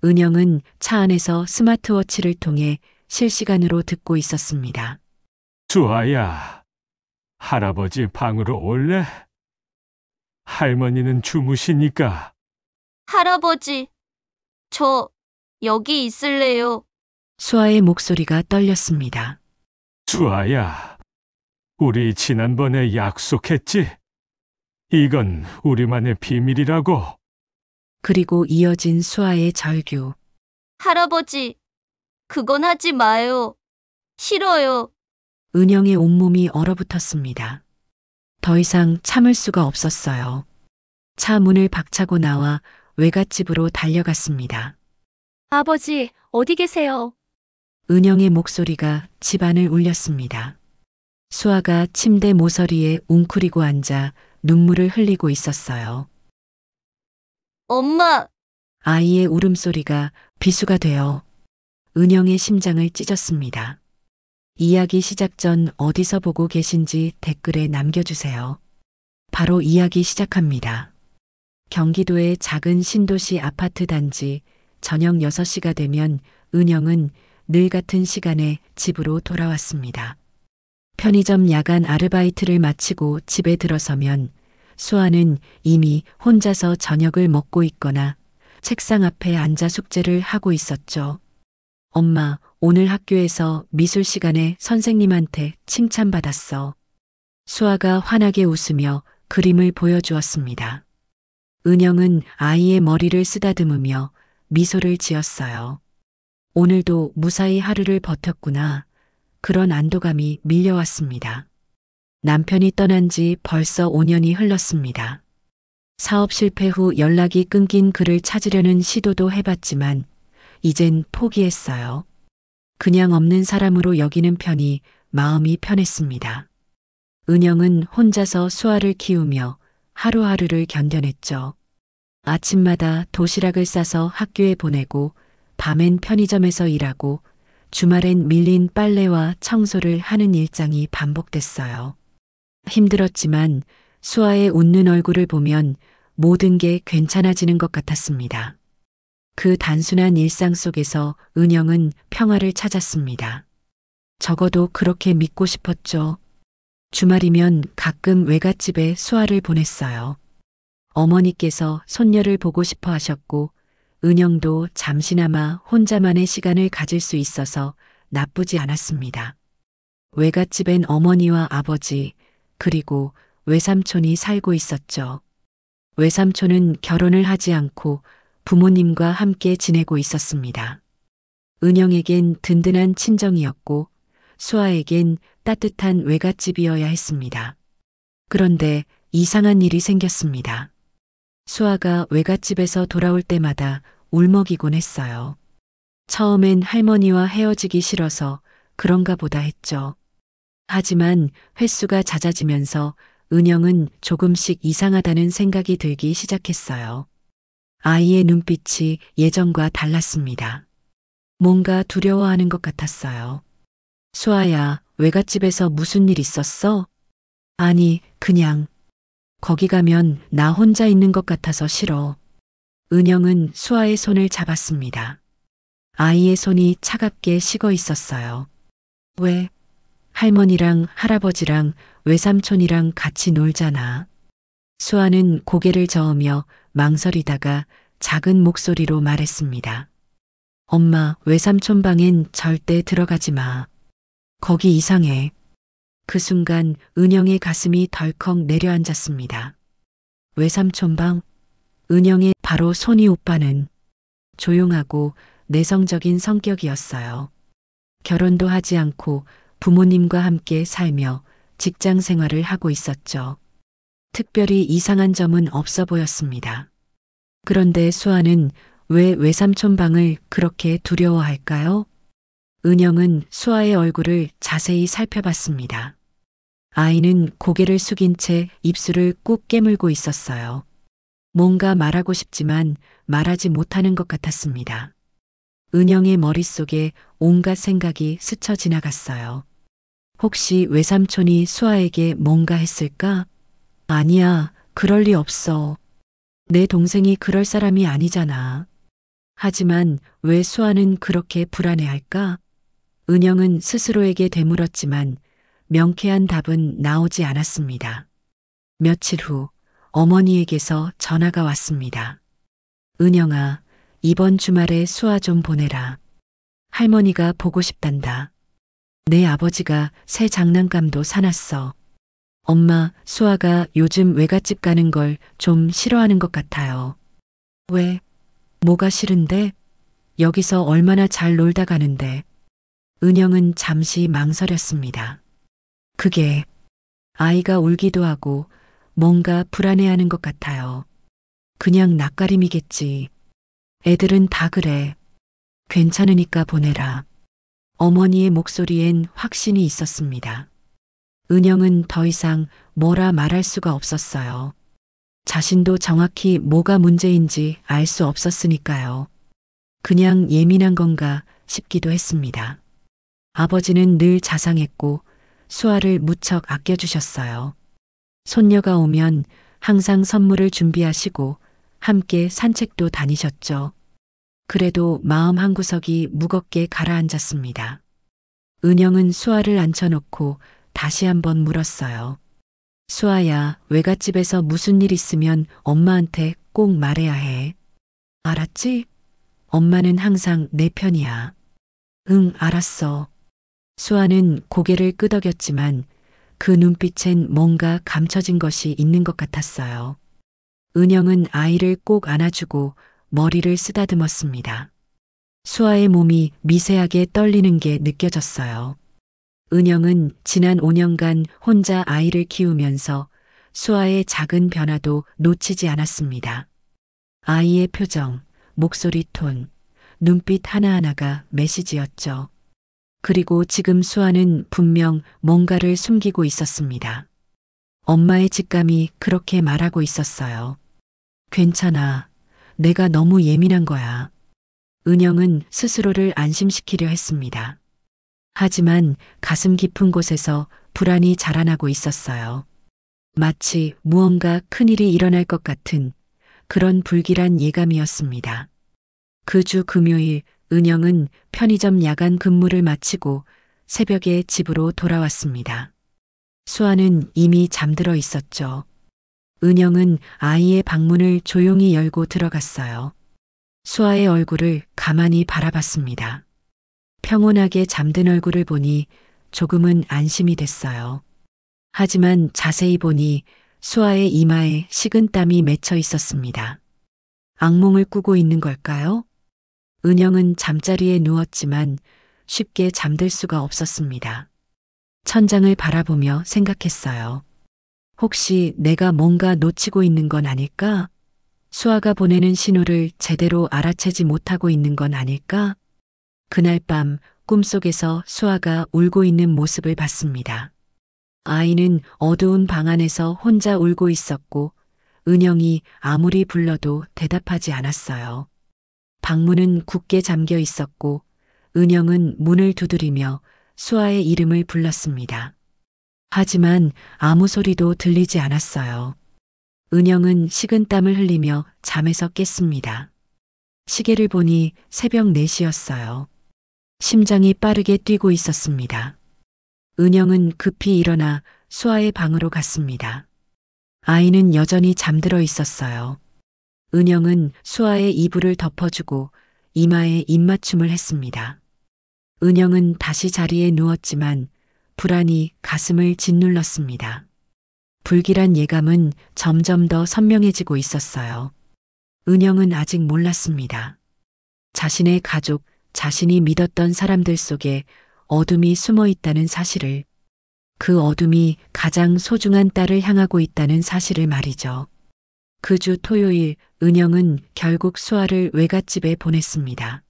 은영은 차 안에서 스마트워치를 통해 실시간으로 듣고 있었습니다. 수아야, 할아버지 방으로 올래? 할머니는 주무시니까. 할아버지, 저 여기 있을래요. 수아의 목소리가 떨렸습니다. 수아야, 우리 지난번에 약속했지? 이건 우리만의 비밀이라고. 그리고 이어진 수아의 절규. 할아버지, 그건 하지 마요. 싫어요. 은영의 온몸이 얼어붙었습니다. 더 이상 참을 수가 없었어요. 차 문을 박차고 나와 외갓집으로 달려갔습니다. 아버지, 어디 계세요? 은영의 목소리가 집안을 울렸습니다. 수아가 침대 모서리에 웅크리고 앉아 눈물을 흘리고 있었어요. 엄마, 아이의 울음소리가 비수가 되어 은영의 심장을 찢었습니다. 이야기 시작 전 어디서 보고 계신지 댓글에 남겨주세요. 바로 이야기 시작합니다. 경기도의 작은 신도시 아파트 단지 저녁 6시가 되면 은영은 늘 같은 시간에 집으로 돌아왔습니다. 편의점 야간 아르바이트를 마치고 집에 들어서면 수아는 이미 혼자서 저녁을 먹고 있거나 책상 앞에 앉아 숙제를 하고 있었죠. 엄마, 오늘 학교에서 미술 시간에 선생님한테 칭찬받았어. 수아가 환하게 웃으며 그림을 보여주었습니다. 은영은 아이의 머리를 쓰다듬으며 미소를 지었어요. 오늘도 무사히 하루를 버텼구나. 그런 안도감이 밀려왔습니다. 남편이 떠난 지 벌써 5년이 흘렀습니다. 사업 실패 후 연락이 끊긴 그를 찾으려는 시도도 해봤지만 이젠 포기했어요. 그냥 없는 사람으로 여기는 편이 마음이 편했습니다. 은영은 혼자서 수아를 키우며 하루하루를 견뎌냈죠. 아침마다 도시락을 싸서 학교에 보내고 밤엔 편의점에서 일하고 주말엔 밀린 빨래와 청소를 하는 일상이 반복됐어요. 힘들었지만 수아의 웃는 얼굴을 보면 모든 게 괜찮아지는 것 같았습니다. 그 단순한 일상 속에서 은영은 평화를 찾았습니다. 적어도 그렇게 믿고 싶었죠. 주말이면 가끔 외갓집에 수아를 보냈어요. 어머니께서 손녀를 보고 싶어 하셨고 은영도 잠시나마 혼자만의 시간을 가질 수 있어서 나쁘지 않았습니다. 외갓집엔 어머니와 아버지 그리고 외삼촌이 살고 있었죠. 외삼촌은 결혼을 하지 않고 부모님과 함께 지내고 있었습니다. 은영에겐 든든한 친정이었고 수아에겐 따뜻한 외갓집이어야 했습니다. 그런데 이상한 일이 생겼습니다. 수아가 외갓집에서 돌아올 때마다 울먹이곤 했어요. 처음엔 할머니와 헤어지기 싫어서 그런가 보다 했죠. 하지만 횟수가 잦아지면서 은영은 조금씩 이상하다는 생각이 들기 시작했어요. 아이의 눈빛이 예전과 달랐습니다. 뭔가 두려워하는 것 같았어요. 수아야, 외갓집에서 무슨 일 있었어? 아니, 그냥. 거기 가면 나 혼자 있는 것 같아서 싫어. 은영은 수아의 손을 잡았습니다. 아이의 손이 차갑게 식어 있었어요. 왜? 할머니랑 할아버지랑 외삼촌이랑 같이 놀잖아. 수아는 고개를 저으며 망설이다가 작은 목소리로 말했습니다. 엄마, 외삼촌 방엔 절대 들어가지 마. 거기 이상해. 그 순간 은영의 가슴이 덜컥 내려앉았습니다. 외삼촌 방? 은영의 바로 손이 오빠는 조용하고 내성적인 성격이었어요. 결혼도 하지 않고 부모님과 함께 살며 직장 생활을 하고 있었죠. 특별히 이상한 점은 없어 보였습니다. 그런데 수아는 왜 외삼촌 방을 그렇게 두려워할까요? 은영은 수아의 얼굴을 자세히 살펴봤습니다. 아이는 고개를 숙인 채 입술을 꾹 깨물고 있었어요. 뭔가 말하고 싶지만 말하지 못하는 것 같았습니다. 은영의 머릿속에 온갖 생각이 스쳐 지나갔어요. 혹시 외삼촌이 수아에게 뭔가 했을까? 아니야, 그럴 리 없어. 내 동생이 그럴 사람이 아니잖아. 하지만 왜 수아는 그렇게 불안해할까? 은영은 스스로에게 되물었지만 명쾌한 답은 나오지 않았습니다. 며칠 후 어머니에게서 전화가 왔습니다. 은영아, 이번 주말에 수아 좀 보내라. 할머니가 보고 싶단다. 내 아버지가 새 장난감도 사놨어. 엄마, 수아가 요즘 외갓집 가는 걸 좀 싫어하는 것 같아요. 왜? 뭐가 싫은데? 여기서 얼마나 잘 놀다 가는데. 은영은 잠시 망설였습니다. 그게 아이가 울기도 하고 뭔가 불안해하는 것 같아요. 그냥 낯가림이겠지. 애들은 다 그래. 괜찮으니까 보내라. 어머니의 목소리엔 확신이 있었습니다. 은영은 더 이상 뭐라 말할 수가 없었어요. 자신도 정확히 뭐가 문제인지 알 수 없었으니까요. 그냥 예민한 건가 싶기도 했습니다. 아버지는 늘 자상했고 수아를 무척 아껴주셨어요. 손녀가 오면 항상 선물을 준비하시고 함께 산책도 다니셨죠. 그래도 마음 한구석이 무겁게 가라앉았습니다. 은영은 수아를 앉혀놓고 다시 한번 물었어요. 수아야, 외갓집에서 무슨 일 있으면 엄마한테 꼭 말해야 해. 알았지? 엄마는 항상 내 편이야. 응, 알았어. 수아는 고개를 끄덕였지만 그 눈빛엔 뭔가 감춰진 것이 있는 것 같았어요. 은영은 아이를 꼭 안아주고 머리를 쓰다듬었습니다. 수아의 몸이 미세하게 떨리는 게 느껴졌어요. 은영은 지난 5년간 혼자 아이를 키우면서 수아의 작은 변화도 놓치지 않았습니다. 아이의 표정, 목소리 톤, 눈빛 하나하나가 메시지였죠. 그리고 지금 수아는 분명 뭔가를 숨기고 있었습니다. 엄마의 직감이 그렇게 말하고 있었어요. 괜찮아. 내가 너무 예민한 거야. 은영은 스스로를 안심시키려 했습니다. 하지만 가슴 깊은 곳에서 불안이 자라나고 있었어요. 마치 무언가 큰일이 일어날 것 같은 그런 불길한 예감이었습니다. 그 주 금요일 은영은 편의점 야간 근무를 마치고 새벽에 집으로 돌아왔습니다. 수아는 이미 잠들어 있었죠. 은영은 아이의 방문을 조용히 열고 들어갔어요. 수아의 얼굴을 가만히 바라봤습니다. 평온하게 잠든 얼굴을 보니 조금은 안심이 됐어요. 하지만 자세히 보니 수아의 이마에 식은땀이 맺혀 있었습니다. 악몽을 꾸고 있는 걸까요? 은영은 잠자리에 누웠지만 쉽게 잠들 수가 없었습니다. 천장을 바라보며 생각했어요. 혹시 내가 뭔가 놓치고 있는 건 아닐까? 수아가 보내는 신호를 제대로 알아채지 못하고 있는 건 아닐까? 그날 밤 꿈속에서 수아가 울고 있는 모습을 봤습니다. 아이는 어두운 방 안에서 혼자 울고 있었고 은영이 아무리 불러도 대답하지 않았어요. 방문은 굳게 잠겨 있었고 은영은 문을 두드리며 수아의 이름을 불렀습니다. 하지만 아무 소리도 들리지 않았어요. 은영은 식은땀을 흘리며 잠에서 깼습니다. 시계를 보니 새벽 4시였어요. 심장이 빠르게 뛰고 있었습니다. 은영은 급히 일어나 수아의 방으로 갔습니다. 아이는 여전히 잠들어 있었어요. 은영은 수아의 이불을 덮어주고 이마에 입맞춤을 했습니다. 은영은 다시 자리에 누웠지만 불안이 가슴을 짓눌렀습니다. 불길한 예감은 점점 더 선명해지고 있었어요. 은영은 아직 몰랐습니다. 자신의 가족, 자신이 믿었던 사람들 속에 어둠이 숨어 있다는 사실을, 그 어둠이 가장 소중한 딸을 향하고 있다는 사실을 말이죠. 그 주 토요일 은영은 결국 수아를 외갓집에 보냈습니다.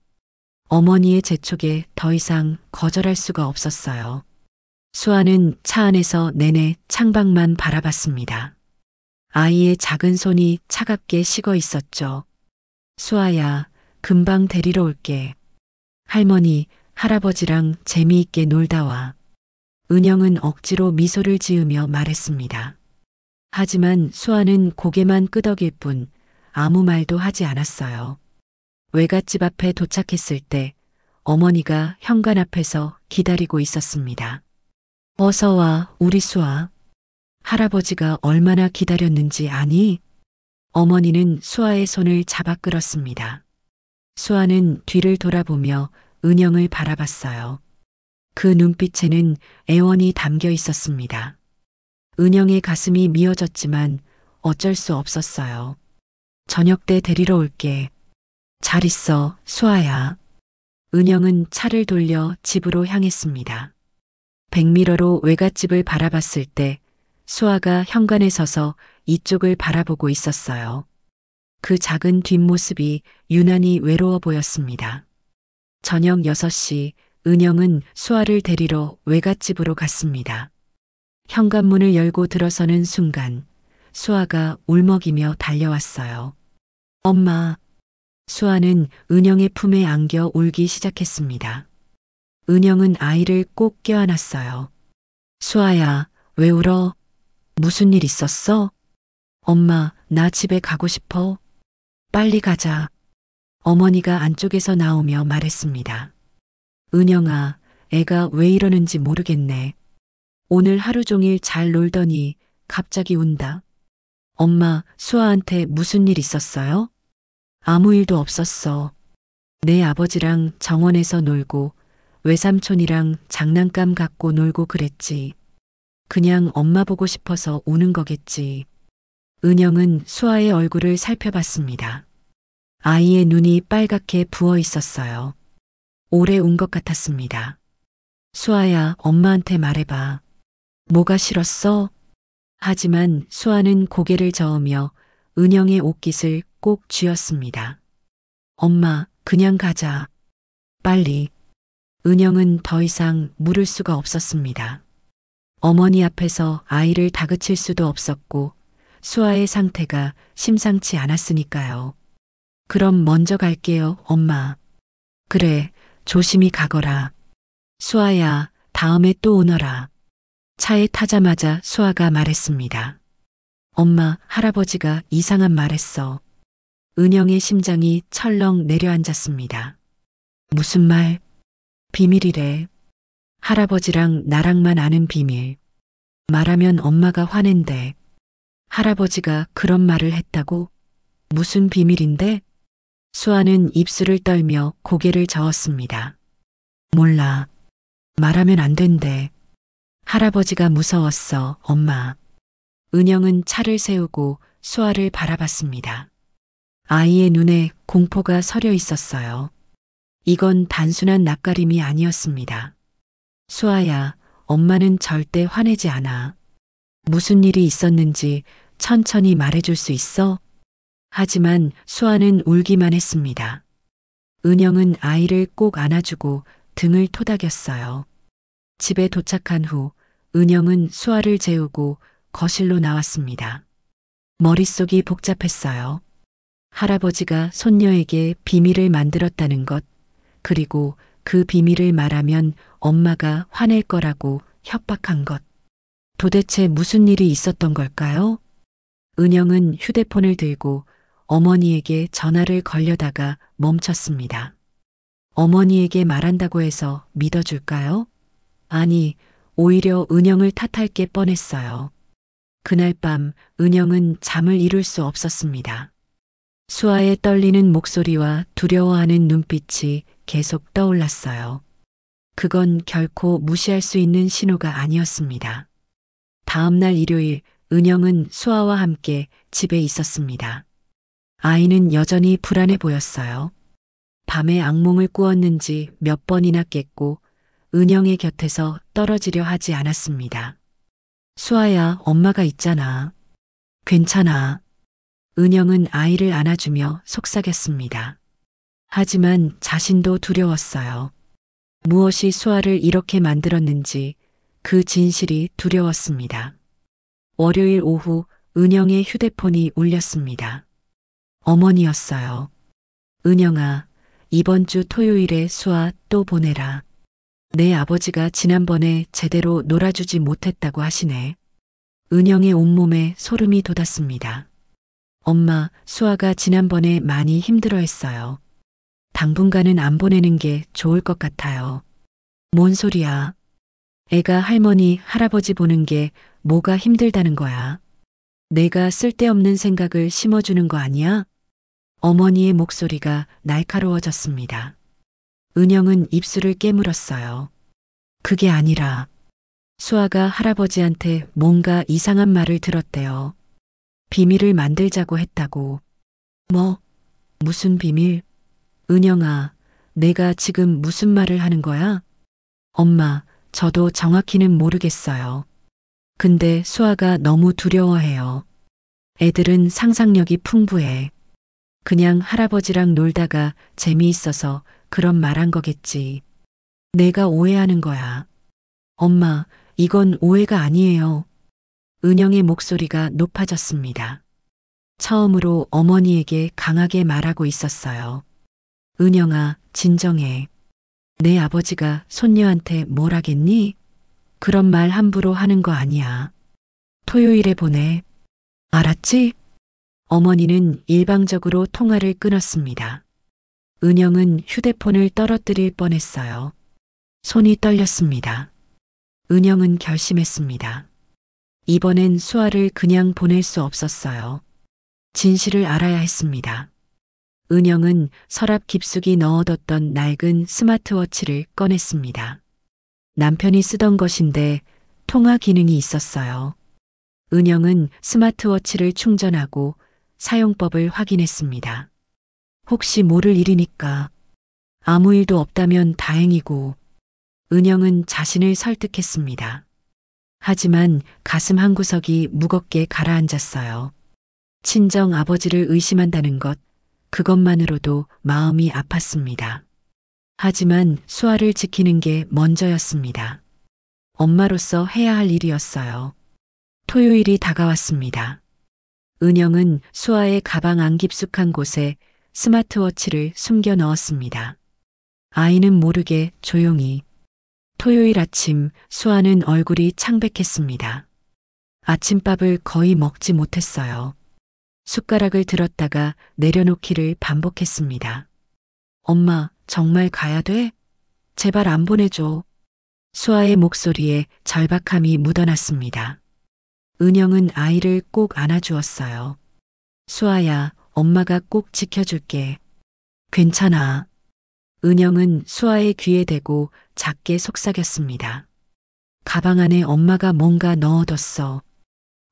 어머니의 재촉에 더 이상 거절할 수가 없었어요. 수아는 차 안에서 내내 창밖만 바라봤습니다. 아이의 작은 손이 차갑게 식어 있었죠. 수아야, 금방 데리러 올게. 할머니, 할아버지랑 재미있게 놀다 와. 은영은 억지로 미소를 지으며 말했습니다. 하지만 수아는 고개만 끄덕일 뿐 아무 말도 하지 않았어요. 외갓집 앞에 도착했을 때 어머니가 현관 앞에서 기다리고 있었습니다. 어서 와, 우리 수아. 할아버지가 얼마나 기다렸는지 아니? 어머니는 수아의 손을 잡아 끌었습니다. 수아는 뒤를 돌아보며 은영을 바라봤어요. 그 눈빛에는 애원이 담겨 있었습니다. 은영의 가슴이 미어졌지만 어쩔 수 없었어요. 저녁 때 데리러 올게. 잘 있어, 수아야. 은영은 차를 돌려 집으로 향했습니다. 백미러로 외갓집을 바라봤을 때 수아가 현관에 서서 이쪽을 바라보고 있었어요. 그 작은 뒷모습이 유난히 외로워 보였습니다. 저녁 6시 은영은 수아를 데리러 외갓집으로 갔습니다. 현관문을 열고 들어서는 순간 수아가 울먹이며 달려왔어요. 엄마. 수아는 은영의 품에 안겨 울기 시작했습니다. 은영은 아이를 꼭 껴안았어요. 수아야, 왜 울어? 무슨 일 있었어? 엄마, 나 집에 가고 싶어. 빨리 가자. 어머니가 안쪽에서 나오며 말했습니다. 은영아, 애가 왜 이러는지 모르겠네. 오늘 하루 종일 잘 놀더니 갑자기 운다. 엄마, 수아한테 무슨 일 있었어요? 아무 일도 없었어. 내 아버지랑 정원에서 놀고 외삼촌이랑 장난감 갖고 놀고 그랬지. 그냥 엄마 보고 싶어서 우는 거겠지. 은영은 수아의 얼굴을 살펴봤습니다. 아이의 눈이 빨갛게 부어 있었어요. 오래 운 것 같았습니다. 수아야, 엄마한테 말해봐. 뭐가 싫었어? 하지만 수아는 고개를 저으며 은영의 옷깃을 꼭 쥐었습니다. 엄마, 그냥 가자. 빨리. 은영은 더 이상 물을 수가 없었습니다. 어머니 앞에서 아이를 다그칠 수도 없었고 수아의 상태가 심상치 않았으니까요. 그럼 먼저 갈게요, 엄마. 그래, 조심히 가거라. 수아야, 다음에 또 오너라. 차에 타자마자 수아가 말했습니다. 엄마, 할아버지가 이상한 말했어. 은영의 심장이 철렁 내려앉았습니다. 무슨 말? 비밀이래. 할아버지랑 나랑만 아는 비밀. 말하면 엄마가 화낸대. 할아버지가 그런 말을 했다고? 무슨 비밀인데? 수아는 입술을 떨며 고개를 저었습니다. 몰라. 말하면 안 된대. 할아버지가 무서웠어, 엄마. 은영은 차를 세우고 수아를 바라봤습니다. 아이의 눈에 공포가 서려 있었어요. 이건 단순한 낯가림이 아니었습니다. 수아야, 엄마는 절대 화내지 않아. 무슨 일이 있었는지 천천히 말해줄 수 있어? 하지만 수아는 울기만 했습니다. 은영은 아이를 꼭 안아주고 등을 토닥였어요. 집에 도착한 후 은영은 수아를 재우고 거실로 나왔습니다. 머릿속이 복잡했어요. 할아버지가 손녀에게 비밀을 만들었다는 것, 그리고 그 비밀을 말하면 엄마가 화낼 거라고 협박한 것. 도대체 무슨 일이 있었던 걸까요? 은영은 휴대폰을 들고 어머니에게 전화를 걸려다가 멈췄습니다. 어머니에게 말한다고 해서 믿어줄까요? 아니, 오히려 은영을 탓할 게 뻔했어요. 그날 밤 은영은 잠을 이룰 수 없었습니다. 수아의 떨리는 목소리와 두려워하는 눈빛이 계속 떠올랐어요. 그건 결코 무시할 수 있는 신호가 아니었습니다. 다음 날 일요일 은영은 수아와 함께 집에 있었습니다. 아이는 여전히 불안해 보였어요. 밤에 악몽을 꾸었는지 몇 번이나 깼고 은영의 곁에서 떨어지려 하지 않았습니다. 수아야, 엄마가 있잖아. 괜찮아. 은영은 아이를 안아주며 속삭였습니다. 하지만 자신도 두려웠어요. 무엇이 수아를 이렇게 만들었는지 그 진실이 두려웠습니다. 월요일 오후 은영의 휴대폰이 울렸습니다. 어머니였어요. 은영아, 이번 주 토요일에 수아 또 보내라. 내 아버지가 지난번에 제대로 놀아주지 못했다고 하시네. 은영의 온몸에 소름이 돋았습니다. 엄마, 수아가 지난번에 많이 힘들어했어요. 당분간은 안 보내는 게 좋을 것 같아요. 뭔 소리야? 애가 할머니, 할아버지 보는 게 뭐가 힘들다는 거야? 내가 쓸데없는 생각을 심어주는 거 아니야? 어머니의 목소리가 날카로워졌습니다. 은영은 입술을 깨물었어요. 그게 아니라 수아가 할아버지한테 뭔가 이상한 말을 들었대요. 비밀을 만들자고 했다고. 뭐? 무슨 비밀? 은영아, 내가 지금 무슨 말을 하는 거야? 엄마, 저도 정확히는 모르겠어요. 근데 수아가 너무 두려워해요. 애들은 상상력이 풍부해. 그냥 할아버지랑 놀다가 재미있어서 그런 말 한 거겠지. 내가 오해하는 거야. 엄마, 이건 오해가 아니에요. 은영의 목소리가 높아졌습니다. 처음으로 어머니에게 강하게 말하고 있었어요. 은영아, 진정해. 내 아버지가 손녀한테 뭘 하겠니? 그런 말 함부로 하는 거 아니야. 토요일에 보내. 알았지? 어머니는 일방적으로 통화를 끊었습니다. 은영은 휴대폰을 떨어뜨릴 뻔했어요. 손이 떨렸습니다. 은영은 결심했습니다. 이번엔 수아를 그냥 보낼 수 없었어요. 진실을 알아야 했습니다. 은영은 서랍 깊숙이 넣어뒀던 낡은 스마트워치를 꺼냈습니다. 남편이 쓰던 것인데 통화 기능이 있었어요. 은영은 스마트워치를 충전하고 사용법을 확인했습니다. 혹시 모를 일이니까 아무 일도 없다면 다행이고 은영은 자신을 설득했습니다. 하지만 가슴 한구석이 무겁게 가라앉았어요. 친정 아버지를 의심한다는 것, 그것만으로도 마음이 아팠습니다. 하지만 수아를 지키는 게 먼저였습니다. 엄마로서 해야 할 일이었어요. 토요일이 다가왔습니다. 은영은 수아의 가방 안 깊숙한 곳에 스마트워치를 숨겨 넣었습니다. 아이는 모르게 조용히. 토요일 아침 수아는 얼굴이 창백했습니다. 아침밥을 거의 먹지 못했어요. 숟가락을 들었다가 내려놓기를 반복했습니다. 엄마, 정말 가야 돼? 제발 안 보내줘. 수아의 목소리에 절박함이 묻어났습니다. 은영은 아이를 꼭 안아주었어요. 수아야, 엄마가 꼭 지켜줄게. 괜찮아. 은영은 수아의 귀에 대고 작게 속삭였습니다. 가방 안에 엄마가 뭔가 넣어뒀어.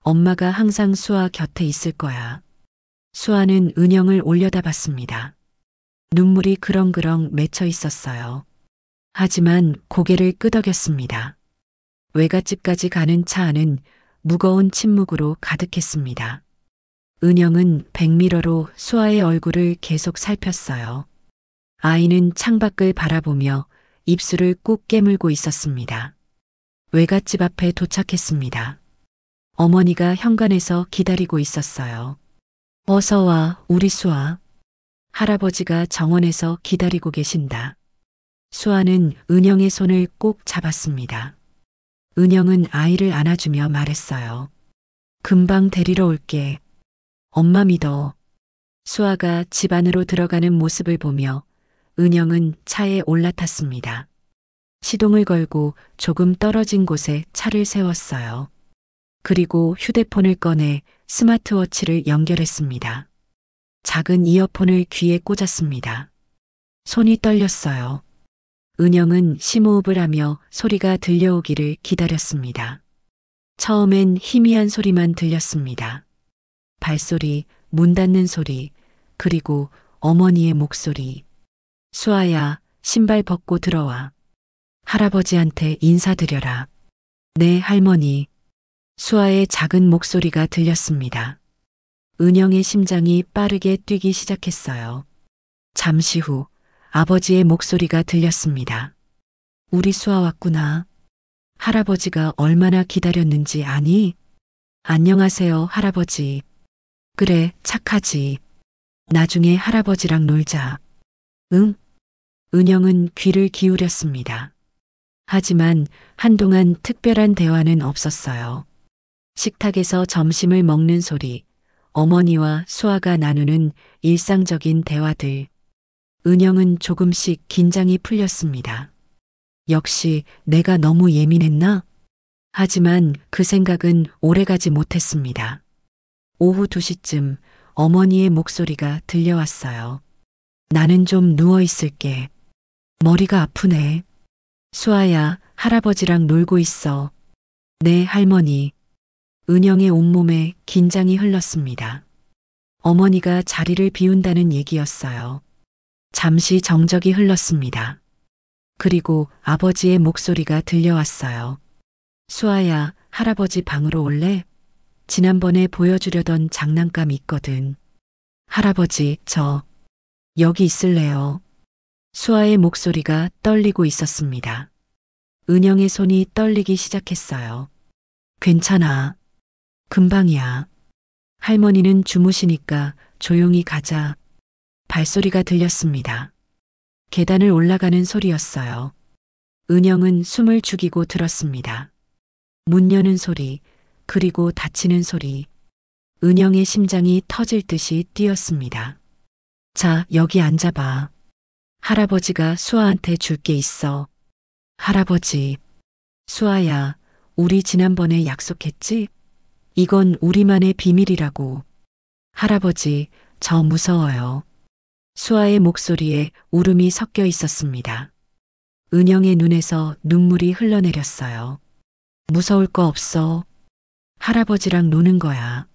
엄마가 항상 수아 곁에 있을 거야. 수아는 은영을 올려다봤습니다. 눈물이 그렁그렁 맺혀 있었어요. 하지만 고개를 끄덕였습니다. 외갓집까지 가는 차 안은 무거운 침묵으로 가득했습니다. 은영은 백미러로 수아의 얼굴을 계속 살폈어요. 아이는 창밖을 바라보며 입술을 꾹 깨물고 있었습니다. 외갓집 앞에 도착했습니다. 어머니가 현관에서 기다리고 있었어요. 어서 와, 우리 수아. 할아버지가 정원에서 기다리고 계신다. 수아는 은영의 손을 꼭 잡았습니다. 은영은 아이를 안아주며 말했어요. 금방 데리러 올게. 엄마 믿어. 수아가 집 안으로 들어가는 모습을 보며 은영은 차에 올라탔습니다. 시동을 걸고 조금 떨어진 곳에 차를 세웠어요. 그리고 휴대폰을 꺼내 스마트워치를 연결했습니다. 작은 이어폰을 귀에 꽂았습니다. 손이 떨렸어요. 은영은 심호흡을 하며 소리가 들려오기를 기다렸습니다. 처음엔 희미한 소리만 들렸습니다. 발소리, 문 닫는 소리, 그리고 어머니의 목소리. 수아야, 신발 벗고 들어와. 할아버지한테 인사드려라. 네, 할머니. 수아의 작은 목소리가 들렸습니다. 은영의 심장이 빠르게 뛰기 시작했어요. 잠시 후 아버지의 목소리가 들렸습니다. 우리 수아 왔구나. 할아버지가 얼마나 기다렸는지 아니? 안녕하세요, 할아버지. 그래, 착하지. 나중에 할아버지랑 놀자. 응? 은영은 귀를 기울였습니다. 하지만 한동안 특별한 대화는 없었어요. 식탁에서 점심을 먹는 소리, 어머니와 수아가 나누는 일상적인 대화들. 은영은 조금씩 긴장이 풀렸습니다. 역시 내가 너무 예민했나? 하지만 그 생각은 오래가지 못했습니다. 오후 2시쯤 어머니의 목소리가 들려왔어요. 나는 좀 누워 있을게. 머리가 아프네. 수아야, 할아버지랑 놀고 있어. 네, 할머니. 은영의 온몸에 긴장이 흘렀습니다. 어머니가 자리를 비운다는 얘기였어요. 잠시 정적이 흘렀습니다. 그리고 아버지의 목소리가 들려왔어요. 수아야, 할아버지 방으로 올래? 지난번에 보여주려던 장난감 있거든. 할아버지, 저 여기 있을래요. 수아의 목소리가 떨리고 있었습니다. 은영의 손이 떨리기 시작했어요. 괜찮아. 금방이야. 할머니는 주무시니까 조용히 가자. 발소리가 들렸습니다. 계단을 올라가는 소리였어요. 은영은 숨을 죽이고 들었습니다. 문 여는 소리, 그리고 닫히는 소리. 은영의 심장이 터질 듯이 뛰었습니다. 자, 여기 앉아봐. 할아버지가 수아한테 줄 게 있어. 할아버지. 수아야, 우리 지난번에 약속했지? 이건 우리만의 비밀이라고. 할아버지, 저 무서워요. 수아의 목소리에 울음이 섞여 있었습니다. 은영의 눈에서 눈물이 흘러내렸어요. 무서울 거 없어. 할아버지랑 노는 거야.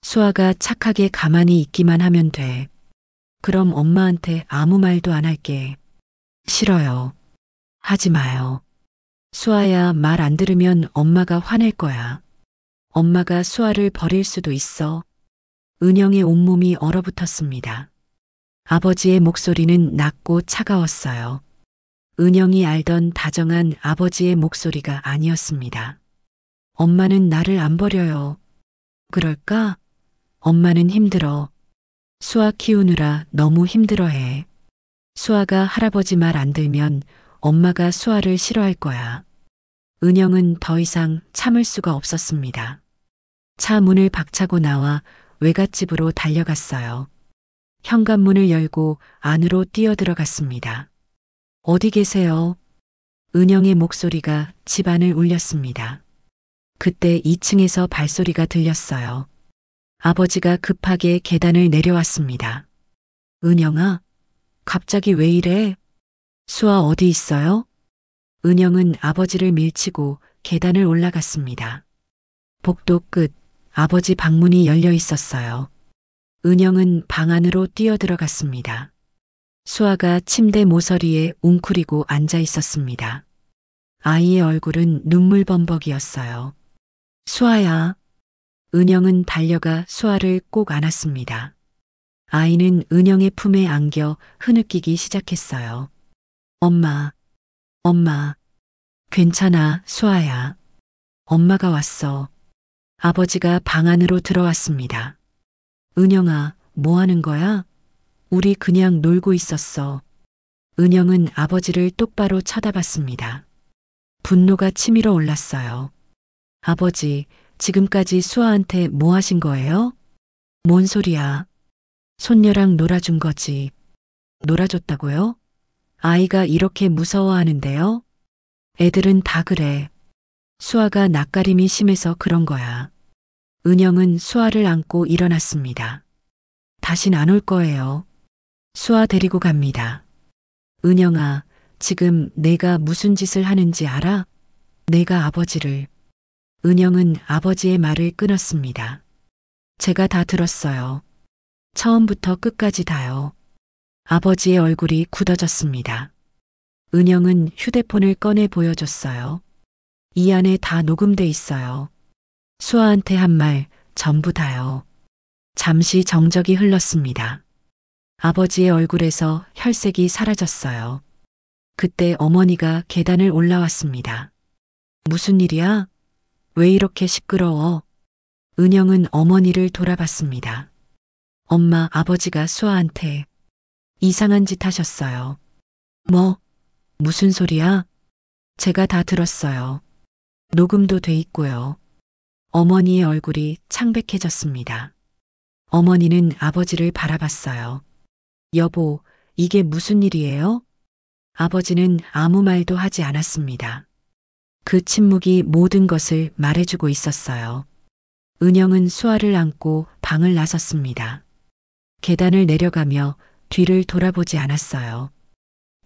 수아가 착하게 가만히 있기만 하면 돼. 그럼 엄마한테 아무 말도 안 할게. 싫어요. 하지 마요. 수아야, 말 안 들으면 엄마가 화낼 거야. 엄마가 수아를 버릴 수도 있어. 은영의 온몸이 얼어붙었습니다. 아버지의 목소리는 낮고 차가웠어요. 은영이 알던 다정한 아버지의 목소리가 아니었습니다. 엄마는 나를 안 버려요. 그럴까? 엄마는 힘들어. 수아 키우느라 너무 힘들어해. 수아가 할아버지 말 안 들면 엄마가 수아를 싫어할 거야. 은영은 더 이상 참을 수가 없었습니다. 차 문을 박차고 나와 외갓집으로 달려갔어요. 현관문을 열고 안으로 뛰어들어갔습니다. 어디 계세요? 은영의 목소리가 집안을 울렸습니다. 그때 2층에서 발소리가 들렸어요. 아버지가 급하게 계단을 내려왔습니다. 은영아, 갑자기 왜 이래? 수아 어디 있어요? 은영은 아버지를 밀치고 계단을 올라갔습니다. 복도 끝, 아버지 방문이 열려 있었어요. 은영은 방 안으로 뛰어들어갔습니다. 수아가 침대 모서리에 웅크리고 앉아 있었습니다. 아이의 얼굴은 눈물범벅이었어요. 수아야. 은영은 달려가 수아를 꼭 안았습니다. 아이는 은영의 품에 안겨 흐느끼기 시작했어요. 엄마, 엄마, 괜찮아, 수아야. 엄마가 왔어. 아버지가 방 안으로 들어왔습니다. 은영아, 뭐 하는 거야? 우리 그냥 놀고 있었어. 은영은 아버지를 똑바로 쳐다봤습니다. 분노가 치밀어 올랐어요. 아버지, 지금까지 수아한테 뭐 하신 거예요? 뭔 소리야? 손녀랑 놀아준 거지. 놀아줬다고요? 아이가 이렇게 무서워하는데요? 애들은 다 그래. 수아가 낯가림이 심해서 그런 거야. 은영은 수아를 안고 일어났습니다. 다신 안 올 거예요. 수아 데리고 갑니다. 은영아, 지금 내가 무슨 짓을 하는지 알아? 내가 아버지를. 은영은 아버지의 말을 끊었습니다. 제가 다 들었어요. 처음부터 끝까지 다요. 아버지의 얼굴이 굳어졌습니다. 은영은 휴대폰을 꺼내 보여줬어요. 이 안에 다 녹음돼 있어요. 수아한테 한 말 전부 다요. 잠시 정적이 흘렀습니다. 아버지의 얼굴에서 혈색이 사라졌어요. 그때 어머니가 계단을 올라왔습니다. 무슨 일이야? 왜 이렇게 시끄러워? 은영은 어머니를 돌아봤습니다. 엄마, 아버지가 수아한테 이상한 짓 하셨어요. 뭐? 무슨 소리야? 제가 다 들었어요. 녹음도 돼 있고요. 어머니의 얼굴이 창백해졌습니다. 어머니는 아버지를 바라봤어요. 여보, 이게 무슨 일이에요? 아버지는 아무 말도 하지 않았습니다. 그 침묵이 모든 것을 말해주고 있었어요. 은영은 수아를 안고 방을 나섰습니다. 계단을 내려가며 뒤를 돌아보지 않았어요.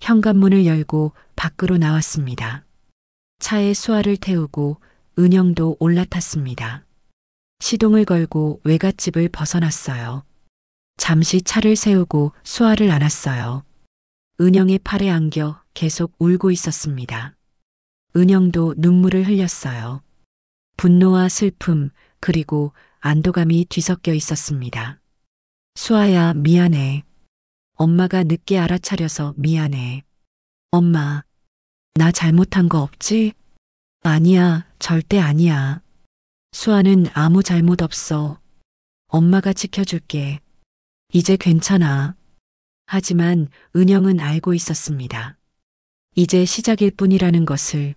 현관문을 열고 밖으로 나왔습니다. 차에 수아를 태우고 은영도 올라탔습니다. 시동을 걸고 외갓집을 벗어났어요. 잠시 차를 세우고 수아를 안았어요. 은영의 팔에 안겨 계속 울고 있었습니다. 은영도 눈물을 흘렸어요. 분노와 슬픔 그리고 안도감이 뒤섞여 있었습니다. 수아야, 미안해. 엄마가 늦게 알아차려서 미안해. 엄마, 나 잘못한 거 없지? 아니야, 절대 아니야. 수아는 아무 잘못 없어. 엄마가 지켜줄게. 이제 괜찮아. 하지만 은영은 알고 있었습니다. 이제 시작일 뿐이라는 것을.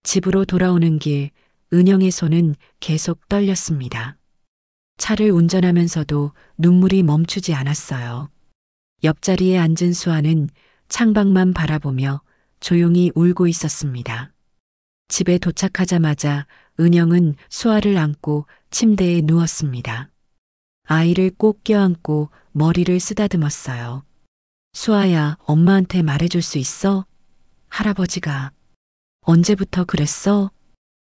집으로 돌아오는 길, 은영의 손은 계속 떨렸습니다. 차를 운전하면서도 눈물이 멈추지 않았어요. 옆자리에 앉은 수아는 창밖만 바라보며 조용히 울고 있었습니다. 집에 도착하자마자 은영은 수아를 안고 침대에 누웠습니다. 아이를 꼭 껴안고 머리를 쓰다듬었어요. 수아야, 엄마한테 말해줄 수 있어? 할아버지가 언제부터 그랬어?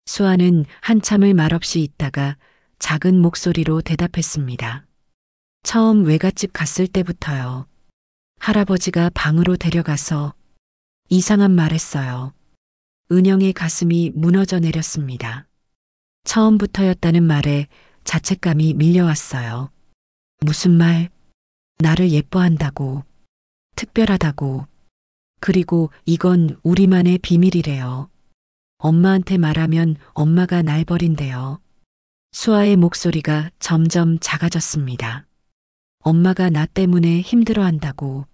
수아는 한참을 말없이 있다가 작은 목소리로 대답했습니다. 처음 외갓집 갔을 때부터요. 할아버지가 방으로 데려가서 이상한 말 했어요. 은영의 가슴이 무너져 내렸습니다. 처음부터였다는 말에 자책감이 밀려왔어요. 무슨 말? 나를 예뻐한다고. 특별하다고. 그리고 이건 우리만의 비밀이래요. 엄마한테 말하면 엄마가 날 버린대요. 수아의 목소리가 점점 작아졌습니다. 엄마가 나 때문에 힘들어한다고.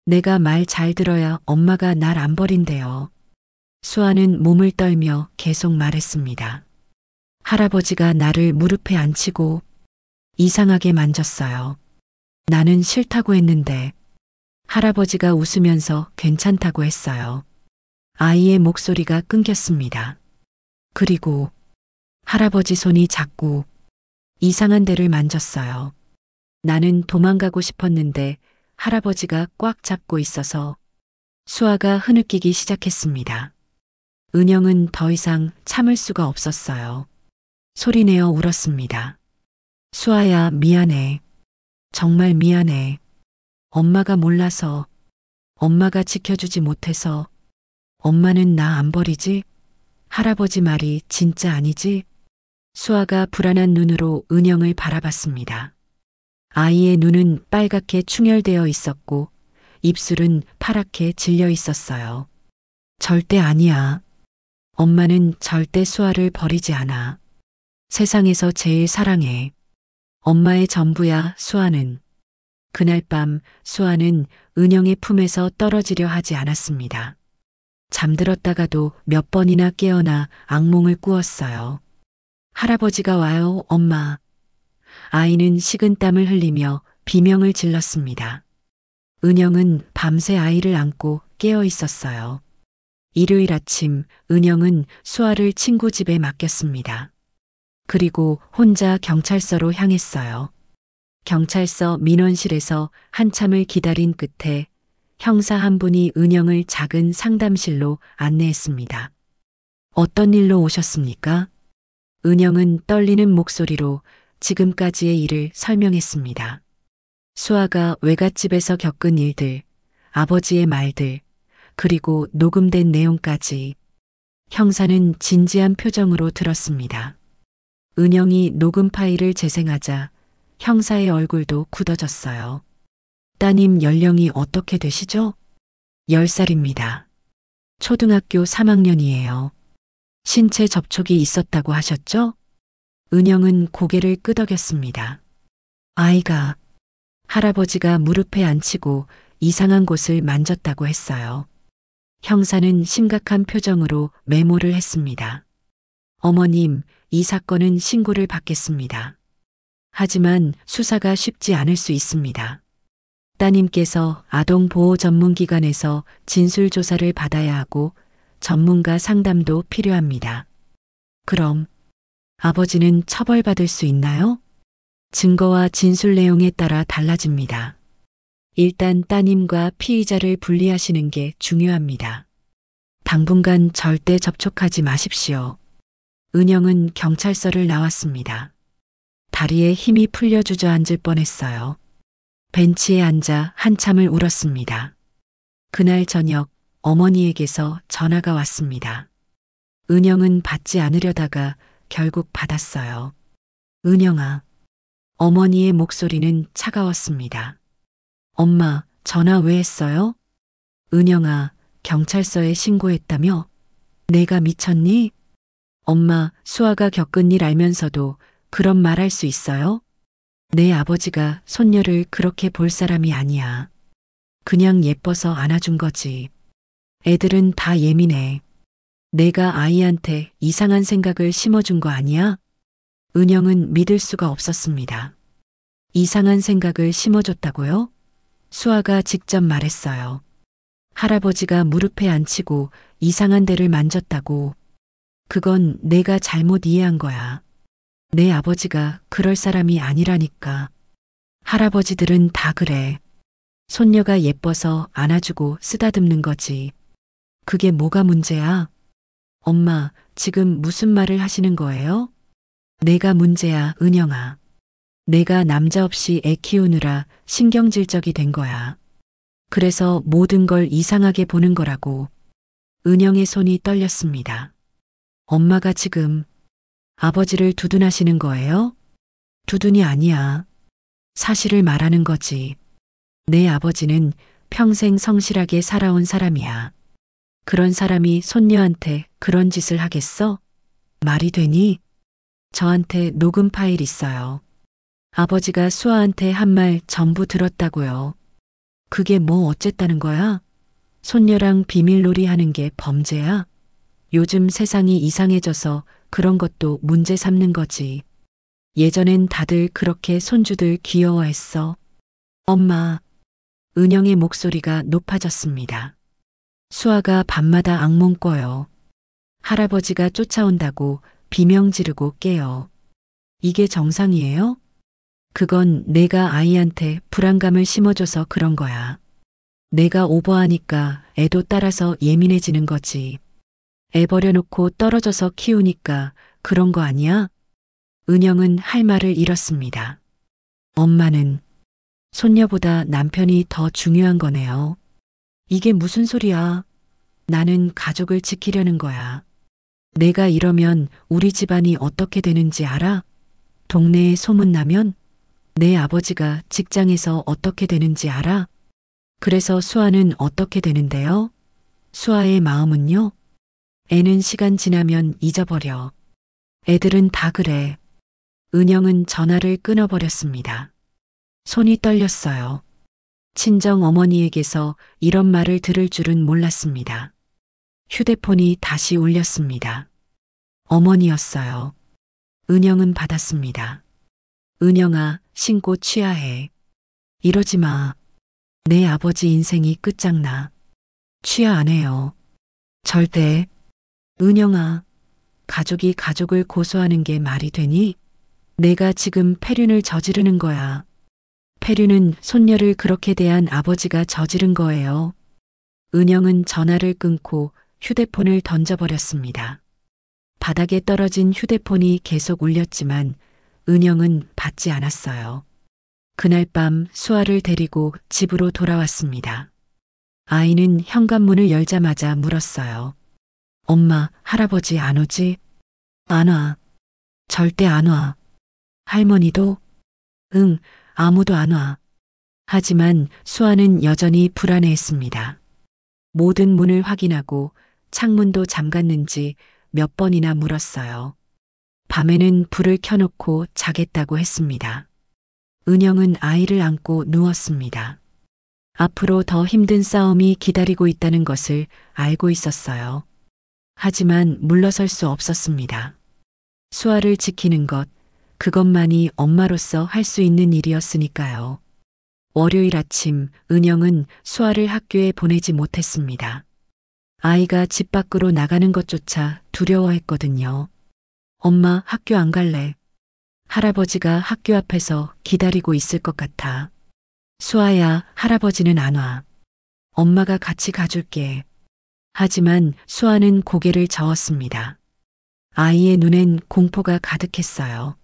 내가 말 잘 들어야 엄마가 날 안 버린대요. 수아는 몸을 떨며 계속 말했습니다. 할아버지가 나를 무릎에 앉히고 이상하게 만졌어요. 나는 싫다고 했는데 할아버지가 웃으면서 괜찮다고 했어요. 아이의 목소리가 끊겼습니다. 그리고 할아버지 손이 자꾸 이상한 데를 만졌어요. 나는 도망가고 싶었는데 할아버지가 꽉 잡고 있어서 수아가 흐느끼기 시작했습니다. 은영은 더 이상 참을 수가 없었어요. 소리내어 울었습니다. 수아야, 미안해. 정말 미안해. 엄마가 몰라서, 엄마가 지켜주지 못해서, 엄마는 나 안 버리지? 할아버지 말이 진짜 아니지? 수아가 불안한 눈으로 은영을 바라봤습니다. 아이의 눈은 빨갛게 충혈되어 있었고 입술은 파랗게 질려 있었어요. 절대 아니야. 엄마는 절대 수아를 버리지 않아. 세상에서 제일 사랑해. 엄마의 전부야, 수아는. 그날 밤 수아는 은영의 품에서 떨어지려 하지 않았습니다. 잠들었다가도 몇 번이나 깨어나 악몽을 꾸었어요. 할아버지가 와요, 엄마. 아이는 식은땀을 흘리며 비명을 질렀습니다. 은영은 밤새 아이를 안고 깨어 있었어요. 일요일 아침 은영은 수아를 친구 집에 맡겼습니다. 그리고 혼자 경찰서로 향했어요. 경찰서 민원실에서 한참을 기다린 끝에 형사 한 분이 은영을 작은 상담실로 안내했습니다. 어떤 일로 오셨습니까? 은영은 떨리는 목소리로 지금까지의 일을 설명했습니다. 수아가 외갓집에서 겪은 일들, 아버지의 말들, 그리고 녹음된 내용까지. 형사는 진지한 표정으로 들었습니다. 은영이 녹음 파일을 재생하자 형사의 얼굴도 굳어졌어요. 따님 연령이 어떻게 되시죠? 10살입니다. 초등학교 3학년이에요. 신체 접촉이 있었다고 하셨죠? 은영은 고개를 끄덕였습니다. 아이가 할아버지가 무릎에 앉히고 이상한 곳을 만졌다고 했어요. 형사는 심각한 표정으로 메모를 했습니다. 어머님, 이 사건은 신고를 받겠습니다. 하지만 수사가 쉽지 않을 수 있습니다. 따님께서 아동보호 전문기관에서 진술조사를 받아야 하고 전문가 상담도 필요합니다. 그럼 아버지는 처벌받을 수 있나요? 증거와 진술 내용에 따라 달라집니다. 일단 따님과 피의자를 분리하시는 게 중요합니다. 당분간 절대 접촉하지 마십시오. 은영은 경찰서를 나왔습니다. 다리에 힘이 풀려 주저앉을 뻔했어요. 벤치에 앉아 한참을 울었습니다. 그날 저녁 어머니에게서 전화가 왔습니다. 은영은 받지 않으려다가 결국 받았어요. 은영아. 어머니의 목소리는 차가웠습니다. 엄마, 전화 왜 했어요? 은영아, 경찰서에 신고했다며? 내가 미쳤니? 엄마, 수아가 겪은 일 알면서도 그런 말 할 수 있어요? 내 아버지가 손녀를 그렇게 볼 사람이 아니야. 그냥 예뻐서 안아준 거지. 애들은 다 예민해. 내가 아이한테 이상한 생각을 심어준 거 아니야? 은영은 믿을 수가 없었습니다. 이상한 생각을 심어줬다고요? 수아가 직접 말했어요. 할아버지가 무릎에 앉히고 이상한 데를 만졌다고. 그건 내가 잘못 이해한 거야. 내 아버지가 그럴 사람이 아니라니까. 할아버지들은 다 그래. 손녀가 예뻐서 안아주고 쓰다듬는 거지. 그게 뭐가 문제야? 엄마, 지금 무슨 말을 하시는 거예요? 내가 문제야, 은영아. 내가 남자 없이 애 키우느라 신경질적이 된 거야. 그래서 모든 걸 이상하게 보는 거라고. 은영의 손이 떨렸습니다. 엄마가 지금 아버지를 두둔하시는 거예요? 두둔이 아니야. 사실을 말하는 거지. 내 아버지는 평생 성실하게 살아온 사람이야. 그런 사람이 손녀한테 그런 짓을 하겠어? 말이 되니? 저한테 녹음 파일 있어요. 아버지가 수아한테 한 말 전부 들었다고요. 그게 뭐 어쨌다는 거야? 손녀랑 비밀놀이 하는 게 범죄야? 요즘 세상이 이상해져서 그런 것도 문제 삼는 거지. 예전엔 다들 그렇게 손주들 귀여워했어. 엄마. 은영의 목소리가 높아졌습니다. 수아가 밤마다 악몽 꿔요. 할아버지가 쫓아온다고 비명 지르고 깨요. 이게 정상이에요? 그건 내가 아이한테 불안감을 심어줘서 그런 거야. 내가 오버하니까 애도 따라서 예민해지는 거지. 애 버려놓고 떨어져서 키우니까 그런 거 아니야? 은영은 할 말을 잃었습니다. 엄마는 손녀보다 남편이 더 중요한 거네요. 이게 무슨 소리야? 나는 가족을 지키려는 거야. 내가 이러면 우리 집안이 어떻게 되는지 알아? 동네에 소문나면? 내 아버지가 직장에서 어떻게 되는지 알아? 그래서 수아는 어떻게 되는데요? 수아의 마음은요? 애는 시간 지나면 잊어버려. 애들은 다 그래. 은영은 전화를 끊어버렸습니다. 손이 떨렸어요. 친정 어머니에게서 이런 말을 들을 줄은 몰랐습니다. 휴대폰이 다시 울렸습니다. 어머니였어요. 은영은 받았습니다. 은영아, 신고 취하해. 이러지 마. 내 아버지 인생이 끝장나. 취하 안 해요. 절대. 은영아, 가족이 가족을 고소하는 게 말이 되니? 내가 지금 폐륜을 저지르는 거야. 폐륜은 손녀를 그렇게 대한 아버지가 저지른 거예요. 은영은 전화를 끊고 휴대폰을 던져버렸습니다. 바닥에 떨어진 휴대폰이 계속 울렸지만 은영은 받지 않았어요. 그날 밤 수아를 데리고 집으로 돌아왔습니다. 아이는 현관문을 열자마자 물었어요. 엄마, 할아버지 안 오지? 안 와. 절대 안 와. 할머니도? 응, 아무도 안 와. 하지만 수아는 여전히 불안해했습니다. 모든 문을 확인하고 창문도 잠갔는지 몇 번이나 물었어요. 밤에는 불을 켜놓고 자겠다고 했습니다. 은영은 아이를 안고 누웠습니다. 앞으로 더 힘든 싸움이 기다리고 있다는 것을 알고 있었어요. 하지만 물러설 수 없었습니다. 수아를 지키는 것, 그것만이 엄마로서 할 수 있는 일이었으니까요. 월요일 아침 은영은 수아를 학교에 보내지 못했습니다. 아이가 집 밖으로 나가는 것조차 두려워했거든요. 엄마, 학교 안 갈래. 할아버지가 학교 앞에서 기다리고 있을 것 같아. 수아야, 할아버지는 안 와. 엄마가 같이 가줄게. 하지만 수아는 고개를 저었습니다. 아이의 눈엔 공포가 가득했어요.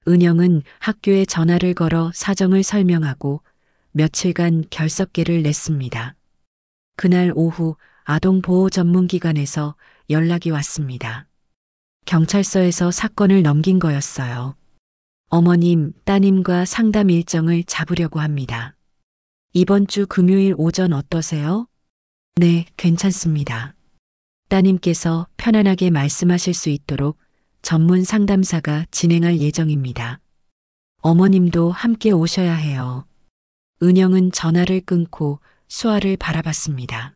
은영은 학교에 전화를 걸어 사정을 설명하고 며칠간 결석계를 냈습니다. 그날 오후 아동보호전문기관에서 연락이 왔습니다. 경찰서에서 사건을 넘긴 거였어요. 어머님, 따님과 상담 일정을 잡으려고 합니다. 이번 주 금요일 오전 어떠세요? 네, 괜찮습니다. 따님께서 편안하게 말씀하실 수 있도록 전문 상담사가 진행할 예정입니다. 어머님도 함께 오셔야 해요. 은영은 전화를 끊고 수아를 바라봤습니다.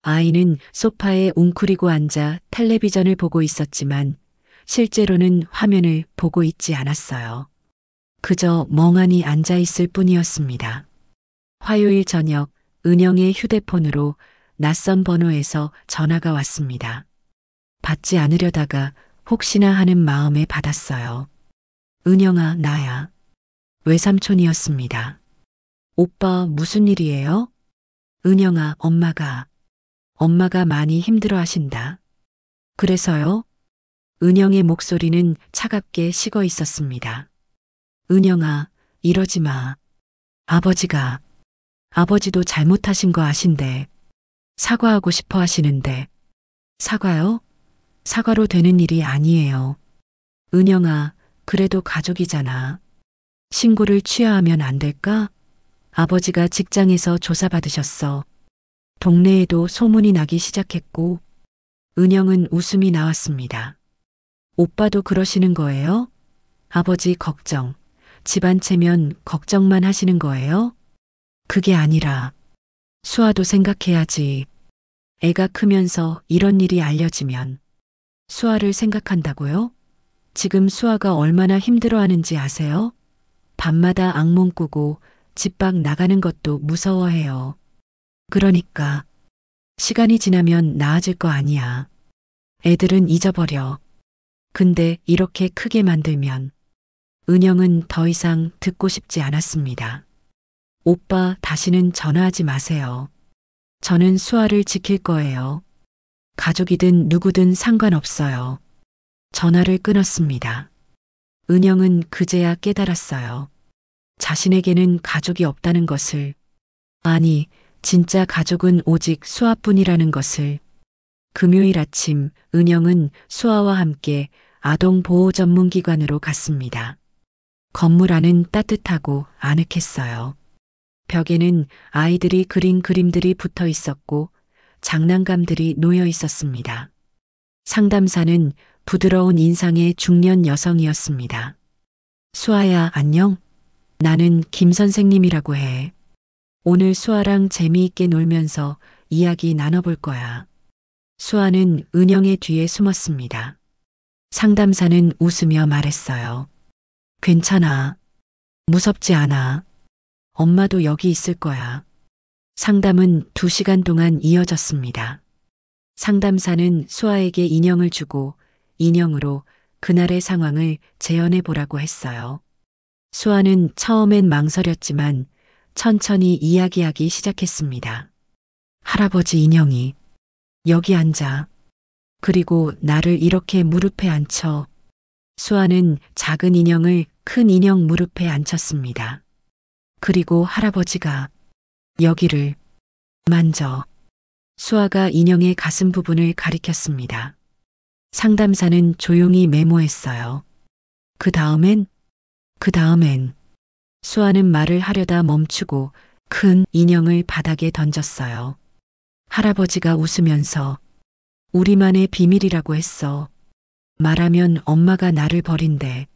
아이는 소파에 웅크리고 앉아 텔레비전을 보고 있었지만 실제로는 화면을 보고 있지 않았어요. 그저 멍하니 앉아 있을 뿐이었습니다. 화요일 저녁 은영의 휴대폰으로 낯선 번호에서 전화가 왔습니다. 받지 않으려다가 혹시나 하는 마음에 받았어요. 은영아, 나야. 외삼촌이었습니다. 오빠, 무슨 일이에요? 은영아, 엄마가 많이 힘들어 하신다. 그래서요? 은영의 목소리는 차갑게 식어 있었습니다. 은영아, 이러지 마. 아버지도 잘못하신 거 아신데 사과하고 싶어 하시는데. 사과요? 사과로 되는 일이 아니에요. 은영아, 그래도 가족이잖아. 신고를 취하하면 안 될까? 아버지가 직장에서 조사받으셨어. 동네에도 소문이 나기 시작했고. 은영은 웃음이 나왔습니다. 오빠도 그러시는 거예요? 아버지 걱정, 집안 체면 걱정만 하시는 거예요? 그게 아니라 수아도 생각해야지. 애가 크면서 이런 일이 알려지면 수아를 생각한다고요? 지금 수아가 얼마나 힘들어하는지 아세요? 밤마다 악몽 꾸고 집 밖 나가는 것도 무서워해요. 그러니까 시간이 지나면 나아질 거 아니야. 애들은 잊어버려. 근데 이렇게 크게 만들면. 은영은 더 이상 듣고 싶지 않았습니다. 오빠, 다시는 전화하지 마세요. 저는 수아를 지킬 거예요. 가족이든 누구든 상관없어요. 전화를 끊었습니다. 은영은 그제야 깨달았어요. 자신에게는 가족이 없다는 것을. 아니, 진짜 가족은 오직 수아뿐이라는 것을. 금요일 아침 은영은 수아와 함께 아동보호전문기관으로 갔습니다. 건물 안은 따뜻하고 아늑했어요. 벽에는 아이들이 그린 그림들이 붙어 있었고 장난감들이 놓여 있었습니다. 상담사는 부드러운 인상의 중년 여성이었습니다. 수아야, 안녕? 나는 김 선생님이라고 해. 오늘 수아랑 재미있게 놀면서 이야기 나눠볼 거야. 수아는 은영의 뒤에 숨었습니다. 상담사는 웃으며 말했어요. 괜찮아. 무섭지 않아. 엄마도 여기 있을 거야. 상담은 2시간 동안 이어졌습니다. 상담사는 수아에게 인형을 주고 인형으로 그날의 상황을 재현해 보라고 했어요. 수아는 처음엔 망설였지만 천천히 이야기하기 시작했습니다. 할아버지 인형이 여기 앉아. 그리고 나를 이렇게 무릎에 앉혀. 수아는 작은 인형을 큰 인형 무릎에 앉혔습니다. 그리고 할아버지가 여기를 만져. 수아가 인형의 가슴 부분을 가리켰습니다. 상담사는 조용히 메모했어요. 그 다음엔 수아는 말을 하려다 멈추고 큰 인형을 바닥에 던졌어요. 할아버지가 웃으면서 우리만의 비밀이라고 했어. 말하면 엄마가 나를 버린대.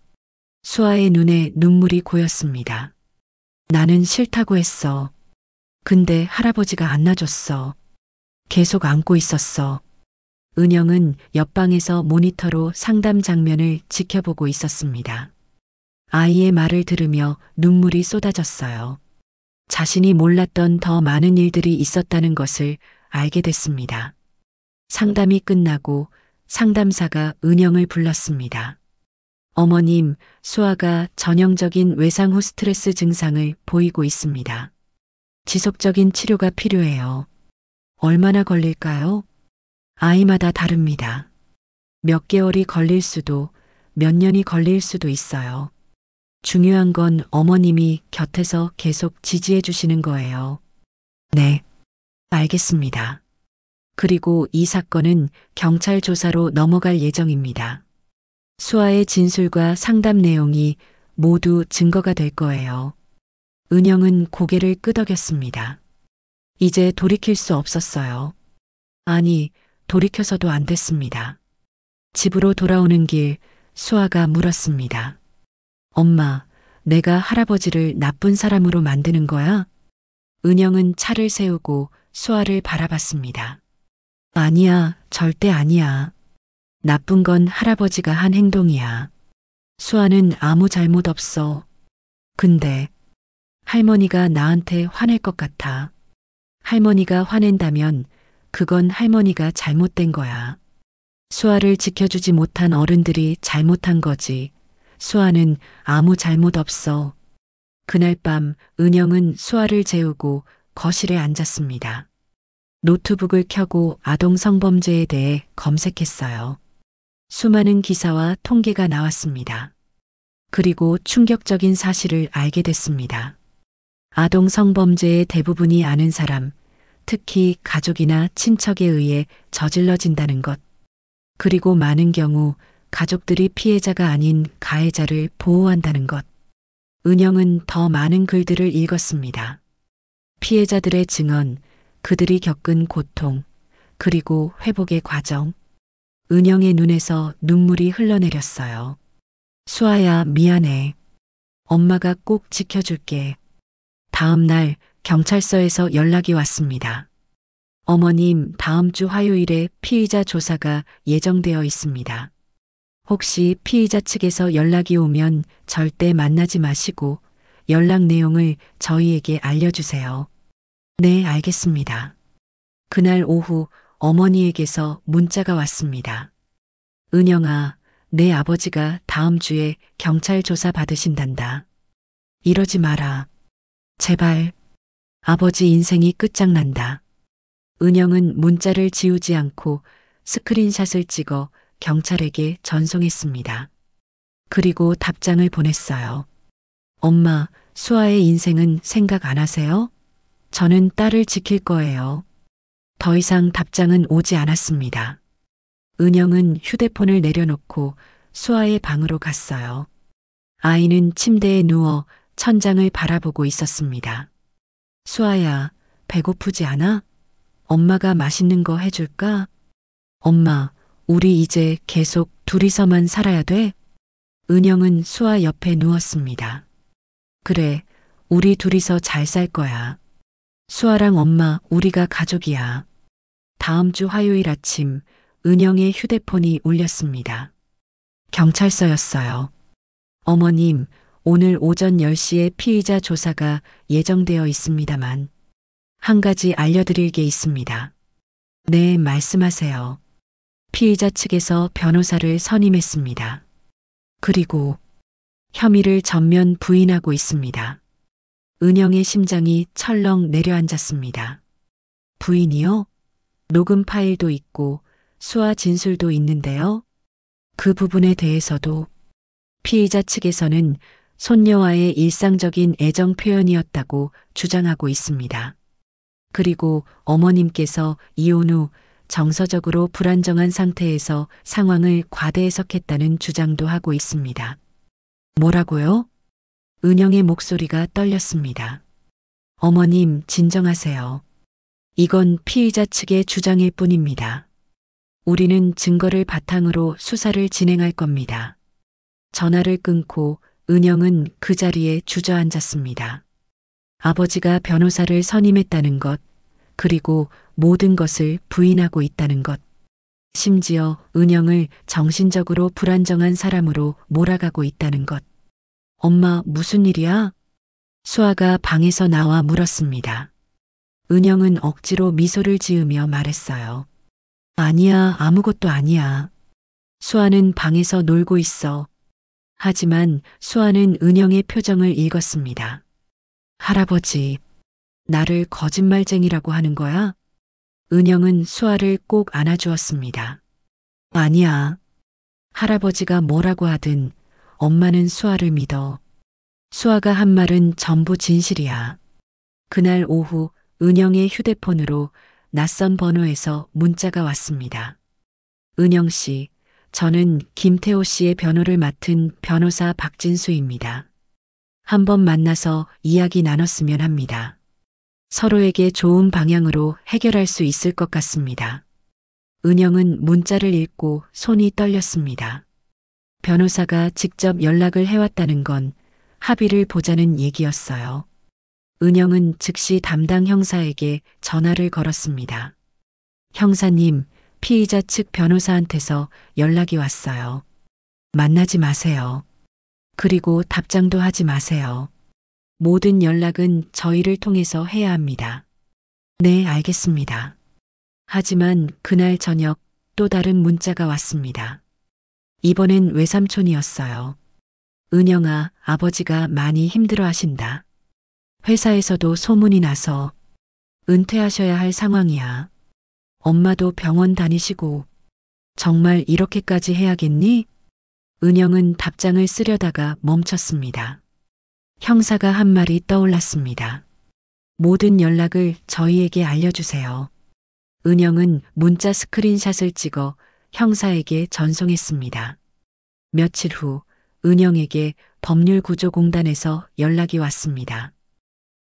수아의 눈에 눈물이 고였습니다. 나는 싫다고 했어. 근데 할아버지가 안 놔줬어. 계속 안고 있었어. 은영은 옆방에서 모니터로 상담 장면을 지켜보고 있었습니다. 아이의 말을 들으며 눈물이 쏟아졌어요. 자신이 몰랐던 더 많은 일들이 있었다는 것을 알게 됐습니다. 상담이 끝나고 상담사가 은영을 불렀습니다. 어머님, 수아가 전형적인 외상 후 스트레스 증상을 보이고 있습니다. 지속적인 치료가 필요해요. 얼마나 걸릴까요? 아이마다 다릅니다. 몇 개월이 걸릴 수도, 몇 년이 걸릴 수도 있어요. 중요한 건 어머님이 곁에서 계속 지지해 주시는 거예요. 네, 알겠습니다. 그리고 이 사건은 경찰 조사로 넘어갈 예정입니다. 수아의 진술과 상담 내용이 모두 증거가 될 거예요. 은영은 고개를 끄덕였습니다. 이제 돌이킬 수 없었어요. 아니, 돌이켜서도 안 됐습니다. 집으로 돌아오는 길 수아가 물었습니다. 엄마, 내가 할아버지를 나쁜 사람으로 만드는 거야? 은영은 차를 세우고 수아를 바라봤습니다. 아니야, 절대 아니야. 나쁜 건 할아버지가 한 행동이야. 수아는 아무 잘못 없어. 근데 할머니가 나한테 화낼 것 같아. 할머니가 화낸다면 그건 할머니가 잘못된 거야. 수아를 지켜주지 못한 어른들이 잘못한 거지. 수아는 아무 잘못 없어. 그날 밤 은영은 수아를 재우고 거실에 앉았습니다. 노트북을 켜고 아동 성범죄에 대해 검색했어요. 수많은 기사와 통계가 나왔습니다. 그리고 충격적인 사실을 알게 됐습니다. 아동 성범죄의 대부분이 아는 사람, 특히 가족이나 친척에 의해 저질러진다는 것. 그리고 많은 경우 가족들이 피해자가 아닌 가해자를 보호한다는 것. 은영은 더 많은 글들을 읽었습니다. 피해자들의 증언, 그들이 겪은 고통, 그리고 회복의 과정. 은영의 눈에서 눈물이 흘러내렸어요. 수아야, 미안해. 엄마가 꼭 지켜줄게. 다음 날 경찰서에서 연락이 왔습니다. 어머님, 다음 주 화요일에 피의자 조사가 예정되어 있습니다. 혹시 피의자 측에서 연락이 오면 절대 만나지 마시고 연락 내용을 저희에게 알려주세요. 네, 알겠습니다. 그날 오후 어머니에게서 문자가 왔습니다. 은영아, 내 아버지가 다음 주에 경찰 조사 받으신단다. 이러지 마라. 제발. 아버지 인생이 끝장난다. 은영은 문자를 지우지 않고 스크린샷을 찍어 경찰에게 전송했습니다. 그리고 답장을 보냈어요. 엄마, 수아의 인생은 생각 안 하세요? 저는 딸을 지킬 거예요. 더 이상 답장은 오지 않았습니다. 은영은 휴대폰을 내려놓고 수아의 방으로 갔어요. 아이는 침대에 누워 천장을 바라보고 있었습니다. 수아야, 배고프지 않아? 엄마가 맛있는 거 해줄까? 엄마, 우리 이제 계속 둘이서만 살아야 돼? 은영은 수아 옆에 누웠습니다. 그래, 우리 둘이서 잘 살 거야. 수아랑 엄마, 우리가 가족이야. 다음 주 화요일 아침, 은영의 휴대폰이 울렸습니다. 경찰서였어요. 어머님, 오늘 오전 10시에 피의자 조사가 예정되어 있습니다만, 한 가지 알려드릴 게 있습니다. 네, 말씀하세요. 피의자 측에서 변호사를 선임했습니다. 그리고 혐의를 전면 부인하고 있습니다. 은영의 심장이 철렁 내려앉았습니다. 부인이요? 녹음 파일도 있고 수아 진술도 있는데요. 그 부분에 대해서도 피의자 측에서는 손녀와의 일상적인 애정 표현이었다고 주장하고 있습니다. 그리고 어머님께서 이혼 후 정서적으로 불안정한 상태에서 상황을 과대 해석했다는 주장도 하고 있습니다. 뭐라고요? 은영의 목소리가 떨렸습니다. 어머님, 진정하세요. 이건 피의자 측의 주장일 뿐입니다. 우리는 증거를 바탕으로 수사를 진행할 겁니다. 전화를 끊고 은영은 그 자리에 주저앉았습니다. 아버지가 변호사를 선임했다는 것, 그리고 모든 것을 부인하고 있다는 것. 심지어 은영을 정신적으로 불안정한 사람으로 몰아가고 있다는 것. 엄마, 무슨 일이야? 수아가 방에서 나와 물었습니다. 은영은 억지로 미소를 지으며 말했어요. 아니야, 아무것도 아니야. 수아는 방에서 놀고 있어. 하지만 수아는 은영의 표정을 읽었습니다. 할아버지, 나를 거짓말쟁이라고 하는 거야? 은영은 수아를 꼭 안아주었습니다. 아니야. 할아버지가 뭐라고 하든 엄마는 수아를 믿어. 수아가 한 말은 전부 진실이야. 그날 오후 은영의 휴대폰으로 낯선 번호에서 문자가 왔습니다. 은영 씨, 저는 김태호 씨의 변호를 맡은 변호사 박진수입니다. 한번 만나서 이야기 나눴으면 합니다. 서로에게 좋은 방향으로 해결할 수 있을 것 같습니다. 은영은 문자를 읽고 손이 떨렸습니다. 변호사가 직접 연락을 해왔다는 건 합의를 보자는 얘기였어요. 은영은 즉시 담당 형사에게 전화를 걸었습니다. 형사님, 피의자 측 변호사한테서 연락이 왔어요. 만나지 마세요. 그리고 답장도 하지 마세요. 모든 연락은 저희를 통해서 해야 합니다. 네, 알겠습니다. 하지만 그날 저녁 또 다른 문자가 왔습니다. 이번엔 외삼촌이었어요. 은영아, 아버지가 많이 힘들어 하신다. 회사에서도 소문이 나서 은퇴하셔야 할 상황이야. 엄마도 병원 다니시고 정말 이렇게까지 해야겠니? 은영은 답장을 쓰려다가 멈췄습니다. 형사가 한 말이 떠올랐습니다. 모든 연락을 저희에게 알려주세요. 은영은 문자 스크린샷을 찍어 형사에게 전송했습니다. 며칠 후 은영에게 법률구조공단에서 연락이 왔습니다.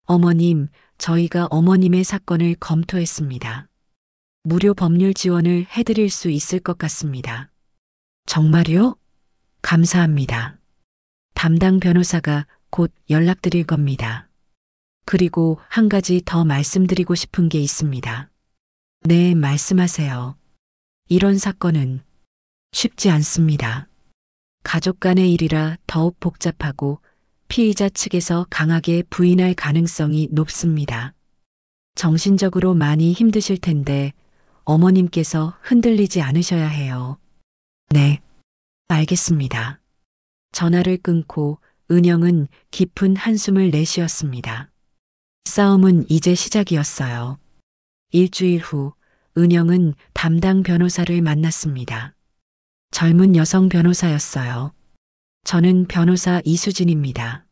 어머님, 저희가 어머님의 사건을 검토했습니다. 무료 법률 지원을 해드릴 수 있을 것 같습니다. 정말요? 감사합니다. 담당 변호사가 곧 연락드릴 겁니다. 그리고 한 가지 더 말씀드리고 싶은 게 있습니다. 네, 말씀하세요. 이런 사건은 쉽지 않습니다. 가족 간의 일이라 더욱 복잡하고 피의자 측에서 강하게 부인할 가능성이 높습니다. 정신적으로 많이 힘드실 텐데 어머님께서 흔들리지 않으셔야 해요. 네, 알겠습니다. 전화를 끊고 은영은 깊은 한숨을 내쉬었습니다. 싸움은 이제 시작이었어요. 일주일 후 은영은 담당 변호사를 만났습니다. 젊은 여성 변호사였어요. 저는 변호사 이수진입니다.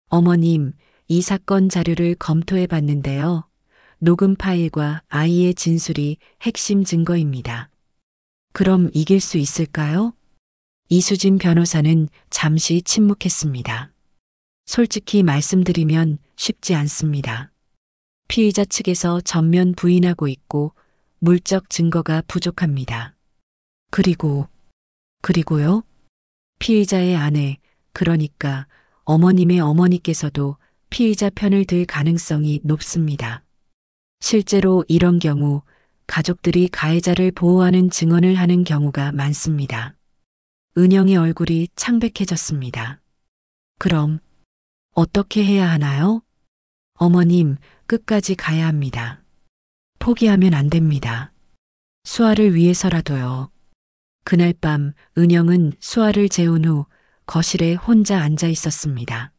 어머님, 이 사건 자료를 검토해 봤는데요. 녹음 파일과 아이의 진술이 핵심 증거입니다. 그럼 이길 수 있을까요? 이수진 변호사는 잠시 침묵했습니다. 솔직히 말씀드리면 쉽지 않습니다. 피의자 측에서 전면 부인하고 있고 물적 증거가 부족합니다. 그리고요? 피의자의 아내, 그러니까 어머님의 어머니께서도 피의자 편을 들 가능성이 높습니다. 실제로 이런 경우 가족들이 가해자를 보호하는 증언을 하는 경우가 많습니다. 은영의 얼굴이 창백해졌습니다. 그럼 어떻게 해야 하나요? 어머님, 끝까지 가야 합니다. 포기하면 안 됩니다. 수아를 위해서라도요. 그날 밤 은영은 수아를 재운 후 거실에 혼자 앉아 있었습니다.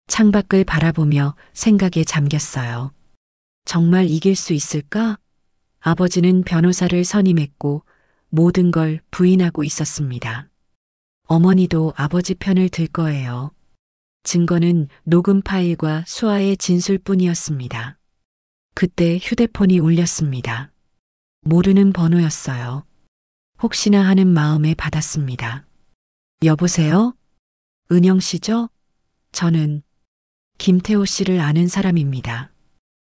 창밖을 바라보며 생각에 잠겼어요. 정말 이길 수 있을까? 아버지는 변호사를 선임했고 모든 걸 부인하고 있었습니다. 어머니도 아버지 편을 들 거예요. 증거는 녹음 파일과 수아의 진술뿐이었습니다. 그때 휴대폰이 울렸습니다. 모르는 번호였어요. 혹시나 하는 마음에 받았습니다. 여보세요? 은영 씨죠? 저는 김태호 씨를 아는 사람입니다.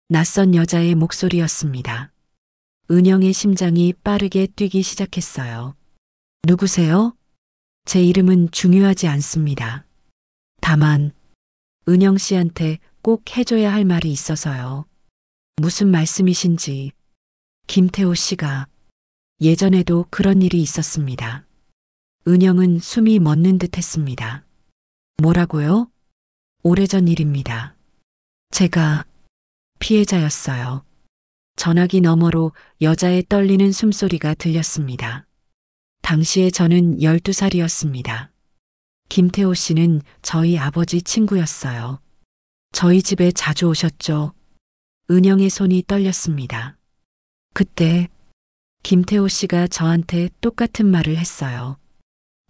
낯선 여자의 목소리였습니다. 은영의 심장이 빠르게 뛰기 시작했어요. 누구세요? 제 이름은 중요하지 않습니다. 다만 은영 씨한테 꼭 해줘야 할 말이 있어서요. 무슨 말씀이신지. 김태호 씨가 예전에도 그런 일이 있었습니다. 은영은 숨이 멎는 듯 했습니다. 뭐라고요? 오래전 일입니다. 제가 피해자였어요. 전화기 너머로 여자의 떨리는 숨소리가 들렸습니다. 당시에 저는 12살이었습니다. 김태호 씨는 저희 아버지 친구였어요. 저희 집에 자주 오셨죠. 은영의 손이 떨렸습니다. 그때 김태호 씨가 저한테 똑같은 말을 했어요.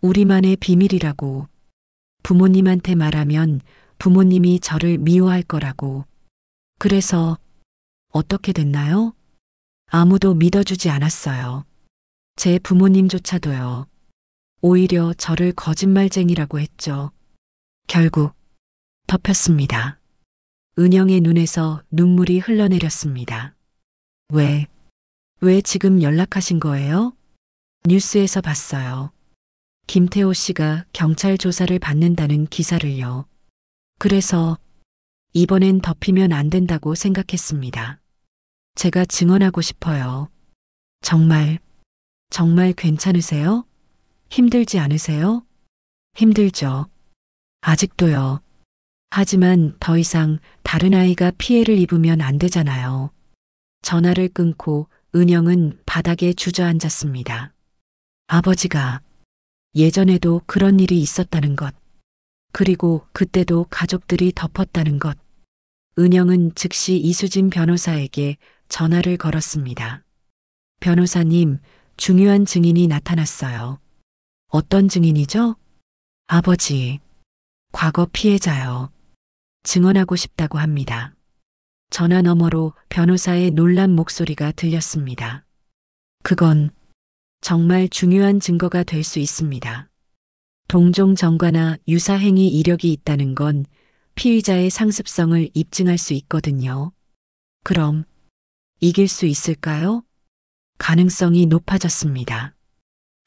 우리만의 비밀이라고. 부모님한테 말하면 부모님이 저를 미워할 거라고. 그래서 어떻게 됐나요? 아무도 믿어주지 않았어요. 제 부모님조차도요. 오히려 저를 거짓말쟁이라고 했죠. 결국 덮였습니다. 은영의 눈에서 눈물이 흘러내렸습니다. 왜 지금 연락하신 거예요? 뉴스에서 봤어요. 김태호 씨가 경찰 조사를 받는다는 기사를요. 그래서 이번엔 덮이면 안 된다고 생각했습니다. 제가 증언하고 싶어요. 정말 괜찮으세요? 힘들지 않으세요? 힘들죠. 아직도요. 하지만 더 이상 다른 아이가 피해를 입으면 안 되잖아요. 전화를 끊고 은영은 바닥에 주저앉았습니다. 아버지가 예전에도 그런 일이 있었다는 것, 그리고 그때도 가족들이 덮었다는 것. 은영은 즉시 이수진 변호사에게 전화를 걸었습니다. 변호사님, 중요한 증인이 나타났어요. 어떤 증인이죠? 아버지, 과거 피해자요. 증언하고 싶다고 합니다. 전화 너머로 변호사의 놀란 목소리가 들렸습니다. 그건 정말 중요한 증거가 될 수 있습니다. 동종 전과나 유사행위 이력이 있다는 건 피의자의 상습성을 입증할 수 있거든요. 그럼 이길 수 있을까요? 가능성이 높아졌습니다.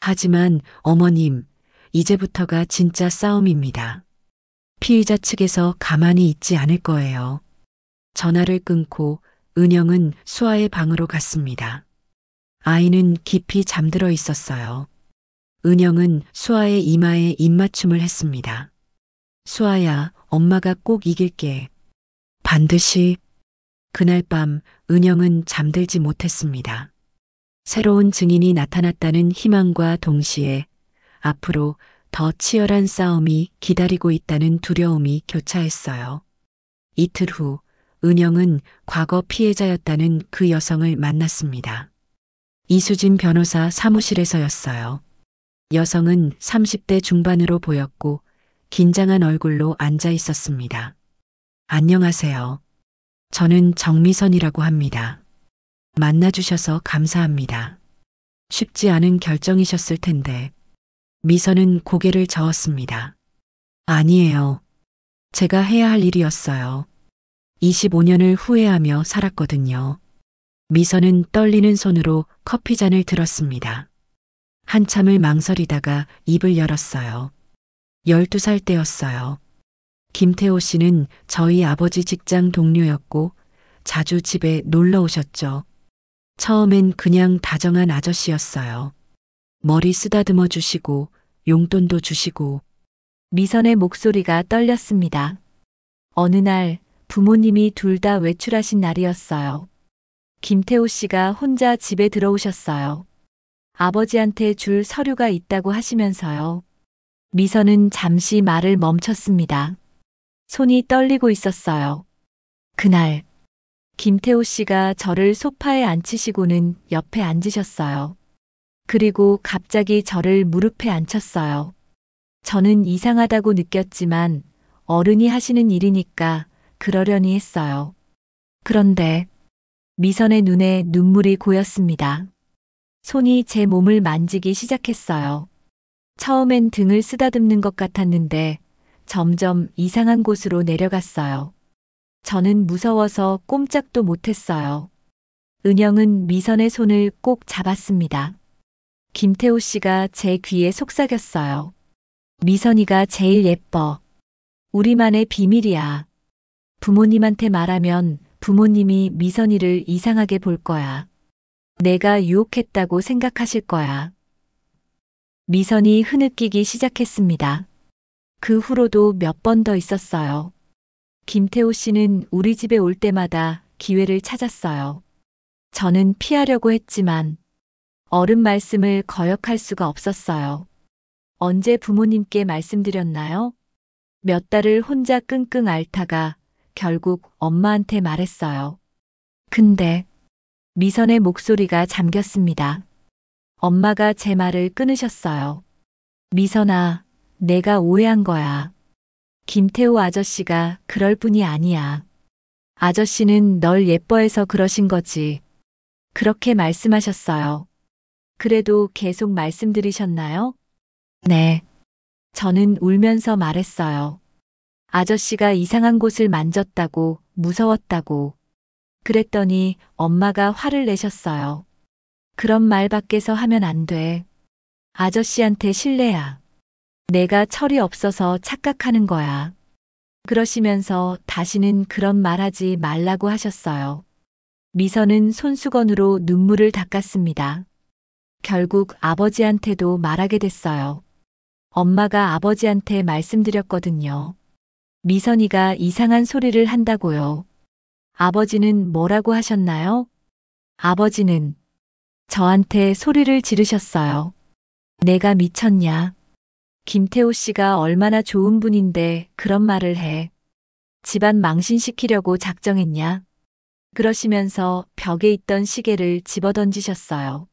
하지만 어머님, 이제부터가 진짜 싸움입니다. 피의자 측에서 가만히 있지 않을 거예요. 전화를 끊고 은영은 수아의 방으로 갔습니다. 아이는 깊이 잠들어 있었어요. 은영은 수아의 이마에 입맞춤을 했습니다. 수아야, 엄마가 꼭 이길게. 반드시. 그날 밤 은영은 잠들지 못했습니다. 새로운 증인이 나타났다는 희망과 동시에 앞으로 더 치열한 싸움이 기다리고 있다는 두려움이 교차했어요. 이틀 후 은영은 과거 피해자였다는 그 여성을 만났습니다. 이수진 변호사 사무실에서였어요. 여성은 30대 중반으로 보였고 긴장한 얼굴로 앉아 있었습니다. 안녕하세요. 저는 정미선이라고 합니다. 만나주셔서 감사합니다. 쉽지 않은 결정이셨을 텐데. 미선은 고개를 저었습니다. 아니에요. 제가 해야 할 일이었어요. 25년을 후회하며 살았거든요. 미선은 떨리는 손으로 커피잔을 들었습니다. 한참을 망설이다가 입을 열었어요. 12살 때였어요. 김태호 씨는 저희 아버지 직장 동료였고 자주 집에 놀러 오셨죠. 처음엔 그냥 다정한 아저씨였어요. 머리 쓰다듬어 주시고 용돈도 주시고. 미선의 목소리가 떨렸습니다. 어느 날 부모님이 둘 다 외출하신 날이었어요. 김태호 씨가 혼자 집에 들어오셨어요. 아버지한테 줄 서류가 있다고 하시면서요. 미선은 잠시 말을 멈췄습니다. 손이 떨리고 있었어요. 그날 김태호 씨가 저를 소파에 앉히시고는 옆에 앉으셨어요. 그리고 갑자기 저를 무릎에 앉혔어요. 저는 이상하다고 느꼈지만 어른이 하시는 일이니까 그러려니 했어요. 그런데 미선의 눈에 눈물이 고였습니다. 손이 제 몸을 만지기 시작했어요. 처음엔 등을 쓰다듬는 것 같았는데 점점 이상한 곳으로 내려갔어요. 저는 무서워서 꼼짝도 못했어요. 은영은 미선의 손을 꼭 잡았습니다. 김태호 씨가 제 귀에 속삭였어요. 미선이가 제일 예뻐. 우리만의 비밀이야. 부모님한테 말하면 부모님이 미선이를 이상하게 볼 거야. 내가 유혹했다고 생각하실 거야. 미선이 흐느끼기 시작했습니다. 그 후로도 몇 번 더 있었어요. 김태호 씨는 우리 집에 올 때마다 기회를 찾았어요. 저는 피하려고 했지만 어른 말씀을 거역할 수가 없었어요. 언제 부모님께 말씀드렸나요? 몇 달을 혼자 끙끙 앓다가 결국 엄마한테 말했어요. 근데 미선의 목소리가 잠겼습니다. 엄마가 제 말을 끊으셨어요. 미선아, 내가 오해한 거야. 김태호 아저씨가 그럴 뿐이 아니야. 아저씨는 널 예뻐해서 그러신 거지. 그렇게 말씀하셨어요. 그래도 계속 말씀드리셨나요? 네. 저는 울면서 말했어요. 아저씨가 이상한 곳을 만졌다고, 무서웠다고. 그랬더니 엄마가 화를 내셨어요. 그런 말 밖에서 하면 안 돼. 아저씨한테 실례야. 내가 철이 없어서 착각하는 거야. 그러시면서 다시는 그런 말 하지 말라고 하셨어요. 미선은 손수건으로 눈물을 닦았습니다. 결국 아버지한테도 말하게 됐어요. 엄마가 아버지한테 말씀드렸거든요. 미선이가 이상한 소리를 한다고요. 아버지는 뭐라고 하셨나요? 아버지는 저한테 소리를 지르셨어요. 내가 미쳤냐? 김태호 씨가 얼마나 좋은 분인데 그런 말을 해. 집안 망신시키려고 작정했냐? 그러시면서 벽에 있던 시계를 집어던지셨어요.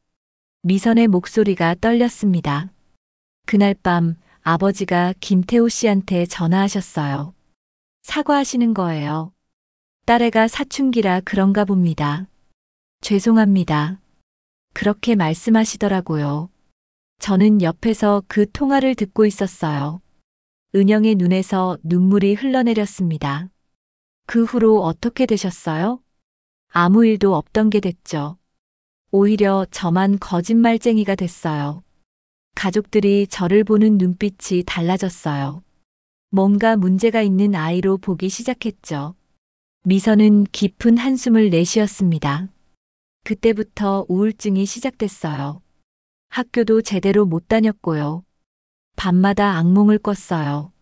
미선의 목소리가 떨렸습니다. 그날 밤 아버지가 김태호 씨한테 전화하셨어요. 사과하시는 거예요. 딸애가 사춘기라 그런가 봅니다. 죄송합니다. 그렇게 말씀하시더라고요. 저는 옆에서 그 통화를 듣고 있었어요. 은영의 눈에서 눈물이 흘러내렸습니다. 그 후로 어떻게 되셨어요? 아무 일도 없던 게 됐죠. 오히려 저만 거짓말쟁이가 됐어요. 가족들이 저를 보는 눈빛이 달라졌어요. 뭔가 문제가 있는 아이로 보기 시작했죠. 미선은 깊은 한숨을 내쉬었습니다. 그때부터 우울증이 시작됐어요. 학교도 제대로 못 다녔고요. 밤마다 악몽을 꿨어요.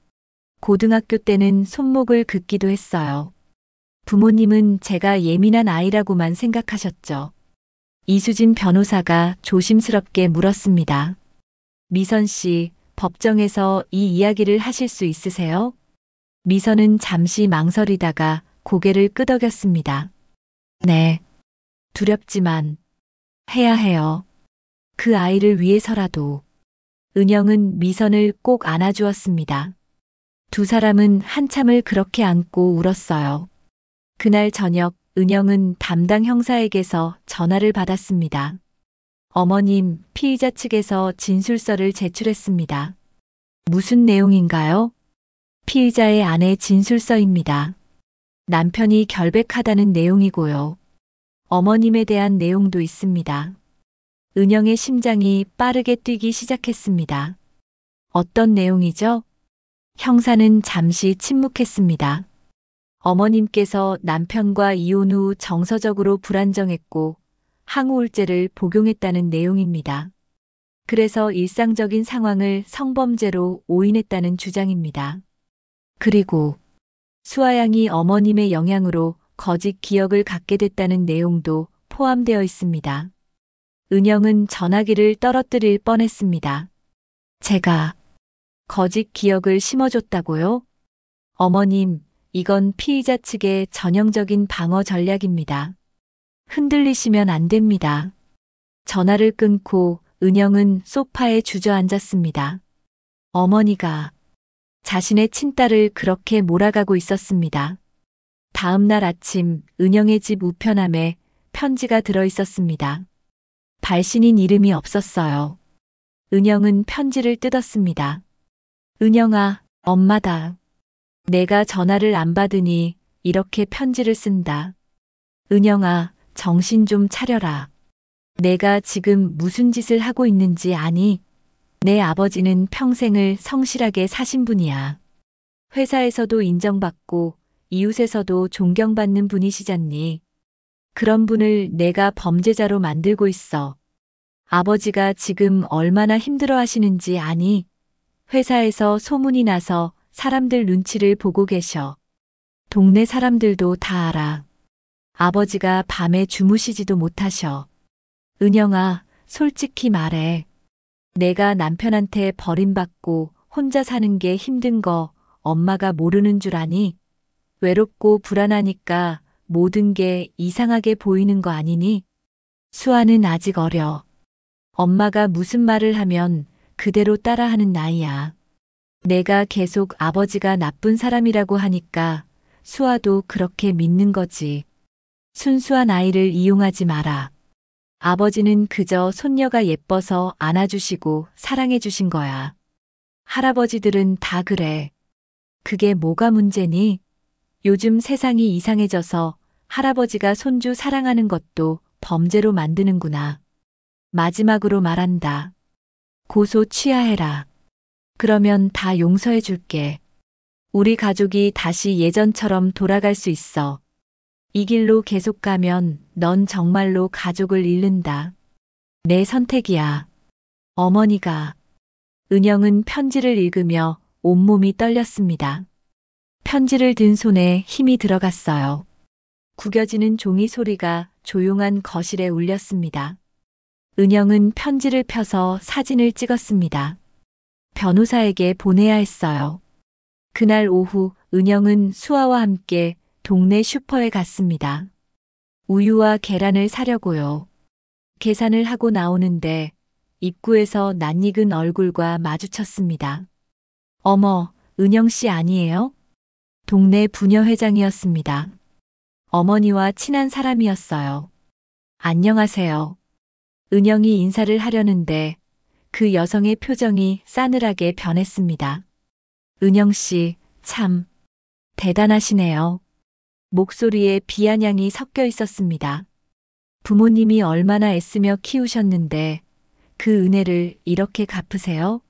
고등학교 때는 손목을 긋기도 했어요. 부모님은 제가 예민한 아이라고만 생각하셨죠. 이수진 변호사가 조심스럽게 물었습니다. 미선 씨, 법정에서 이 이야기를 하실 수 있으세요? 미선은 잠시 망설이다가 고개를 끄덕였습니다. 네. 두렵지만 해야 해요. 그 아이를 위해서라도. 은영은 미선을 꼭 안아주었습니다. 두 사람은 한참을 그렇게 안고 울었어요. 그날 저녁 은영은 담당 형사에게서 전화를 받았습니다. 어머님, 피의자 측에서 진술서를 제출했습니다. 무슨 내용인가요? 피의자의 아내 진술서입니다. 남편이 결백하다는 내용이고요. 어머님에 대한 내용도 있습니다. 은영의 심장이 빠르게 뛰기 시작했습니다. 어떤 내용이죠? 형사는 잠시 침묵했습니다. 어머님께서 남편과 이혼 후 정서적으로 불안정했고 항우울제를 복용했다는 내용입니다. 그래서 일상적인 상황을 성범죄로 오인했다는 주장입니다. 그리고 수아양이 어머님의 영향으로 거짓 기억을 갖게 됐다는 내용도 포함되어 있습니다. 은영은 전화기를 떨어뜨릴 뻔했습니다. 제가 거짓 기억을 심어줬다고요? 어머님, 이건 피의자 측의 전형적인 방어 전략입니다. 흔들리시면 안 됩니다. 전화를 끊고 은영은 소파에 주저앉았습니다. 어머니가 자신의 친딸을 그렇게 몰아가고 있었습니다. 다음 날 아침 은영의 집 우편함에 편지가 들어 있었습니다. 발신인 이름이 없었어요. 은영은 편지를 뜯었습니다. 은영아, 엄마다. 내가 전화를 안 받으니 이렇게 편지를 쓴다. 은영아, 정신 좀 차려라. 내가 지금 무슨 짓을 하고 있는지 아니? 내 아버지는 평생을 성실하게 사신 분이야. 회사에서도 인정받고 이웃에서도 존경받는 분이시잖니. 그런 분을 내가 범죄자로 만들고 있어. 아버지가 지금 얼마나 힘들어 하시는지 아니? 회사에서 소문이 나서 사람들 눈치를 보고 계셔. 동네 사람들도 다 알아. 아버지가 밤에 주무시지도 못하셔. 은영아, 솔직히 말해. 내가 남편한테 버림받고 혼자 사는 게 힘든 거 엄마가 모르는 줄 아니? 외롭고 불안하니까 모든 게 이상하게 보이는 거 아니니? 수아는 아직 어려. 엄마가 무슨 말을 하면 그대로 따라하는 나이야. 내가 계속 아버지가 나쁜 사람이라고 하니까 수아도 그렇게 믿는 거지. 순수한 아이를 이용하지 마라. 아버지는 그저 손녀가 예뻐서 안아주시고 사랑해주신 거야. 할아버지들은 다 그래. 그게 뭐가 문제니? 요즘 세상이 이상해져서 할아버지가 손주 사랑하는 것도 범죄로 만드는구나. 마지막으로 말한다. 고소 취하해라. 그러면 다 용서해 줄게. 우리 가족이 다시 예전처럼 돌아갈 수 있어. 이 길로 계속 가면 넌 정말로 가족을 잃는다. 내 선택이야. 어머니가. 은영은 편지를 읽으며 온몸이 떨렸습니다. 편지를 든 손에 힘이 들어갔어요. 구겨지는 종이 소리가 조용한 거실에 울렸습니다. 은영은 편지를 펴서 사진을 찍었습니다. 변호사에게 보내야 했어요. 그날 오후 은영은 수아와 함께 동네 슈퍼에 갔습니다. 우유와 계란을 사려고요. 계산을 하고 나오는데 입구에서 낯익은 얼굴과 마주쳤습니다. 어머, 은영 씨 아니에요? 동네 부녀회장이었습니다. 어머니와 친한 사람이었어요. 안녕하세요. 은영이 인사를 하려는데 그 여성의 표정이 싸늘하게 변했습니다. 은영 씨, 참 대단하시네요. 목소리에 비아냥이 섞여 있었습니다. 부모님이 얼마나 애쓰며 키우셨는데 그 은혜를 이렇게 갚으세요?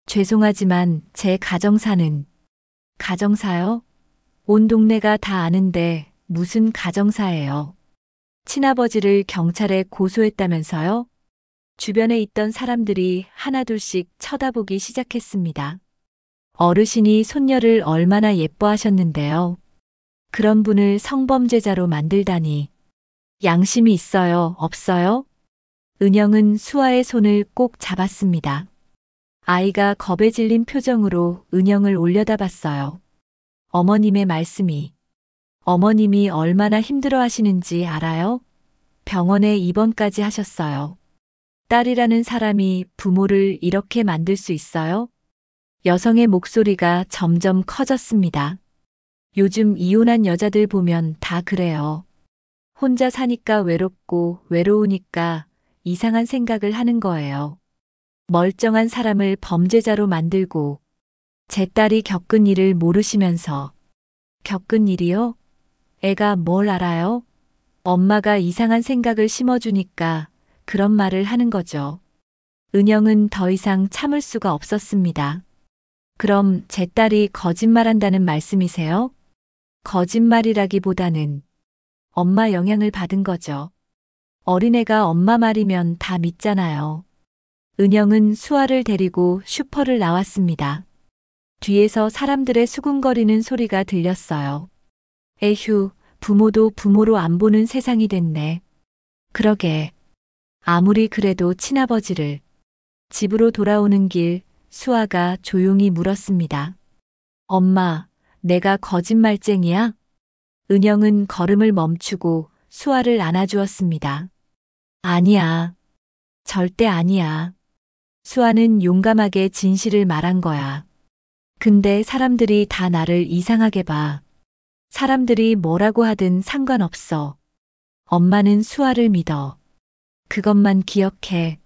죄송하지만 제 가정사는. 가정사요? 온 동네가 다 아는데 무슨 가정사예요? 친아버지를 경찰에 고소했다면서요? 주변에 있던 사람들이 하나둘씩 쳐다보기 시작했습니다. 어르신이 손녀를 얼마나 예뻐하셨는데요. 그런 분을 성범죄자로 만들다니. 양심이 있어요, 없어요? 은영은 수아의 손을 꼭 잡았습니다. 아이가 겁에 질린 표정으로 은영을 올려다봤어요. 어머님의 말씀이. 어머님이 얼마나 힘들어 하시는지 알아요? 병원에 입원까지 하셨어요. 딸이라는 사람이 부모를 이렇게 만들 수 있어요? 여성의 목소리가 점점 커졌습니다. 요즘 이혼한 여자들 보면 다 그래요. 혼자 사니까 외롭고 외로우니까 이상한 생각을 하는 거예요. 멀쩡한 사람을 범죄자로 만들고 제 딸이 겪은 일을 모르시면서. 겪은 일이요? 애가 뭘 알아요? 엄마가 이상한 생각을 심어주니까 그런 말을 하는 거죠. 은영은 더 이상 참을 수가 없었습니다. 그럼 제 딸이 거짓말한다는 말씀이세요? 거짓말이라기보다는 엄마 영향을 받은 거죠. 어린애가 엄마 말이면 다 믿잖아요. 은영은 수아를 데리고 슈퍼를 나왔습니다. 뒤에서 사람들의 수군거리는 소리가 들렸어요. 에휴, 부모도 부모로 안 보는 세상이 됐네. 그러게. 아무리 그래도 친아버지를. 집으로 돌아오는 길, 수아가 조용히 물었습니다. 엄마, 내가 거짓말쟁이야? 은영은 걸음을 멈추고 수아를 안아주었습니다. 아니야. 절대 아니야. 수아는 용감하게 진실을 말한 거야. 근데 사람들이 다 나를 이상하게 봐. 사람들이 뭐라고 하든 상관없어. 엄마는 수아를 믿어. 그것만 기억해.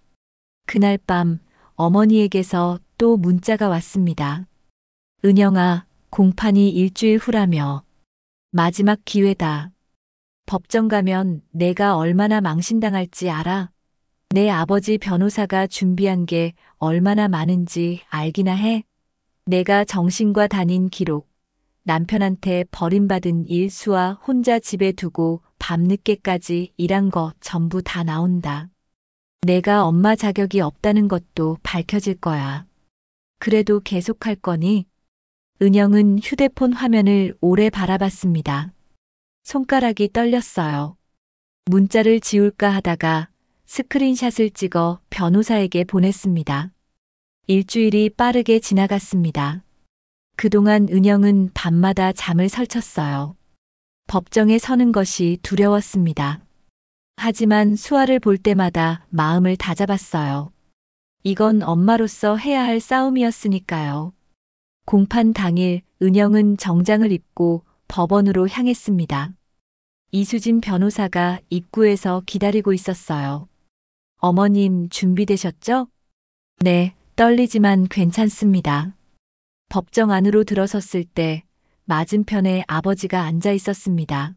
그날 밤 어머니에게서 또 문자가 왔습니다. 은영아, 공판이 일주일 후라며. 마지막 기회다. 법정 가면 내가 얼마나 망신당할지 알아? 내 아버지 변호사가 준비한 게 얼마나 많은지 알기나 해? 내가 정신과 다닌 기록, 남편한테 버림받은 일수와 혼자 집에 두고 밤늦게까지 일한 거 전부 다 나온다. 내가 엄마 자격이 없다는 것도 밝혀질 거야. 그래도 계속할 거니? 은영은 휴대폰 화면을 오래 바라봤습니다. 손가락이 떨렸어요. 문자를 지울까 하다가 스크린샷을 찍어 변호사에게 보냈습니다. 일주일이 빠르게 지나갔습니다. 그동안 은영은 밤마다 잠을 설쳤어요. 법정에 서는 것이 두려웠습니다. 하지만 수아를 볼 때마다 마음을 다잡았어요. 이건 엄마로서 해야 할 싸움이었으니까요. 공판 당일 은영은 정장을 입고 법원으로 향했습니다. 이수진 변호사가 입구에서 기다리고 있었어요. 어머님 준비되셨죠? 네, 떨리지만 괜찮습니다. 법정 안으로 들어섰을 때 맞은편에 아버지가 앉아 있었습니다.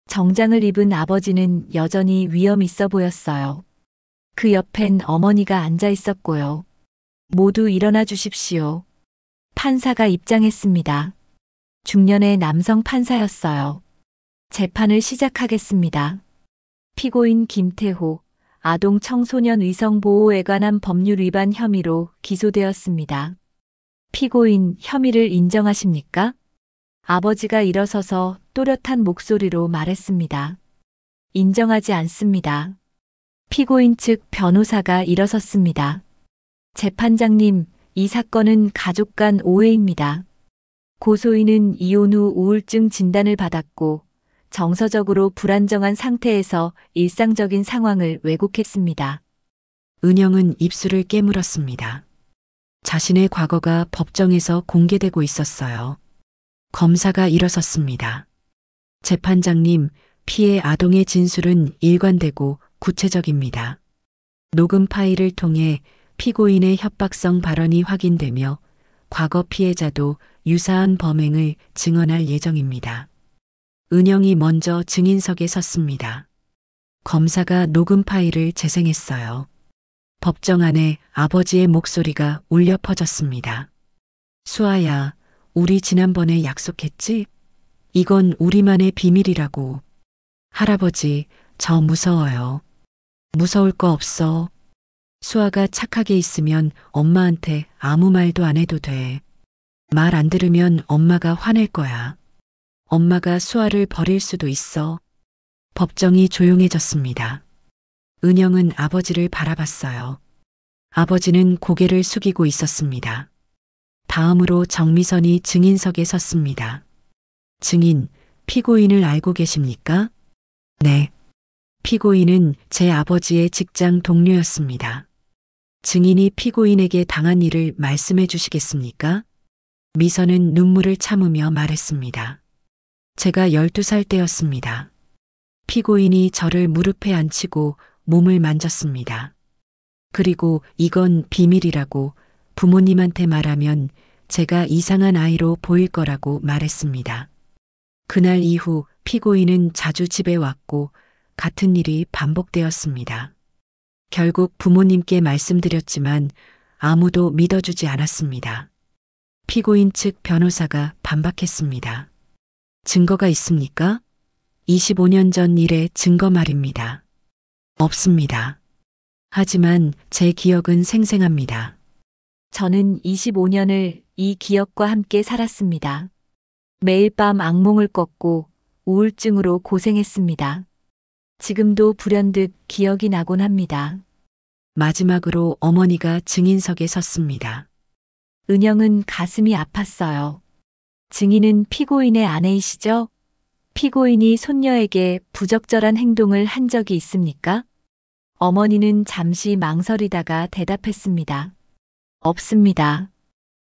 정장을 입은 아버지는 여전히 위험 있어 보였어요. 그 옆엔 어머니가 앉아 있었고요. 모두 일어나 주십시오. 판사가 입장했습니다. 중년의 남성 판사였어요. 재판을 시작하겠습니다. 피고인 김태호, 아동 청소년 위성보호에 관한 법률 위반 혐의로 기소되었습니다. 피고인 혐의를 인정하십니까? 아버지가 일어서서 또렷한 목소리로 말했습니다. 인정하지 않습니다. 피고인 측 변호사가 일어섰습니다. 재판장님, 이 사건은 가족 간 오해입니다. 고소인은 이혼 후 우울증 진단을 받았고 정서적으로 불안정한 상태에서 일상적인 상황을 왜곡했습니다. 은영은 입술을 깨물었습니다. 자신의 과거가 법정에서 공개되고 있었어요. 검사가 일어섰습니다. 재판장님, 피해 아동의 진술은 일관되고 구체적입니다. 녹음 파일을 통해 피고인의 협박성 발언이 확인되며 과거 피해자도 유사한 범행을 증언할 예정입니다. 은영이 먼저 증인석에 섰습니다. 검사가 녹음 파일을 재생했어요. 법정 안에 아버지의 목소리가 울려 퍼졌습니다. 수아야, 우리 지난번에 약속했지? 이건 우리만의 비밀이라고. 할아버지, 저 무서워요. 무서울 거 없어. 수아가 착하게 있으면 엄마한테 아무 말도 안 해도 돼. 말 안 들으면 엄마가 화낼 거야. 엄마가 수아를 버릴 수도 있어. 법정이 조용해졌습니다. 은영은 아버지를 바라봤어요. 아버지는 고개를 숙이고 있었습니다. 다음으로 정미선이 증인석에 섰습니다. 증인, 피고인을 알고 계십니까? 네. 피고인은 제 아버지의 직장 동료였습니다. 증인이 피고인에게 당한 일을 말씀해 주시겠습니까? 미선은 눈물을 참으며 말했습니다. 제가 12살 때였습니다. 피고인이 저를 무릎에 앉히고 몸을 만졌습니다. 그리고 이건 비밀이라고 부모님한테 말하면 제가 이상한 아이로 보일 거라고 말했습니다. 그날 이후 피고인은 자주 집에 왔고 같은 일이 반복되었습니다. 결국 부모님께 말씀드렸지만 아무도 믿어주지 않았습니다. 피고인 측 변호사가 반박했습니다. 증거가 있습니까? 25년 전 일의 증거 말입니다. 없습니다. 하지만 제 기억은 생생합니다. 저는 25년을 이 기억과 함께 살았습니다. 매일 밤 악몽을 꿨고 우울증으로 고생했습니다. 지금도 불현듯 기억이 나곤 합니다. 마지막으로 어머니가 증인석에 섰습니다. 은영은 가슴이 아팠어요. 증인은 피고인의 아내이시죠? 피고인이 손녀에게 부적절한 행동을 한 적이 있습니까? 어머니는 잠시 망설이다가 대답했습니다. 없습니다.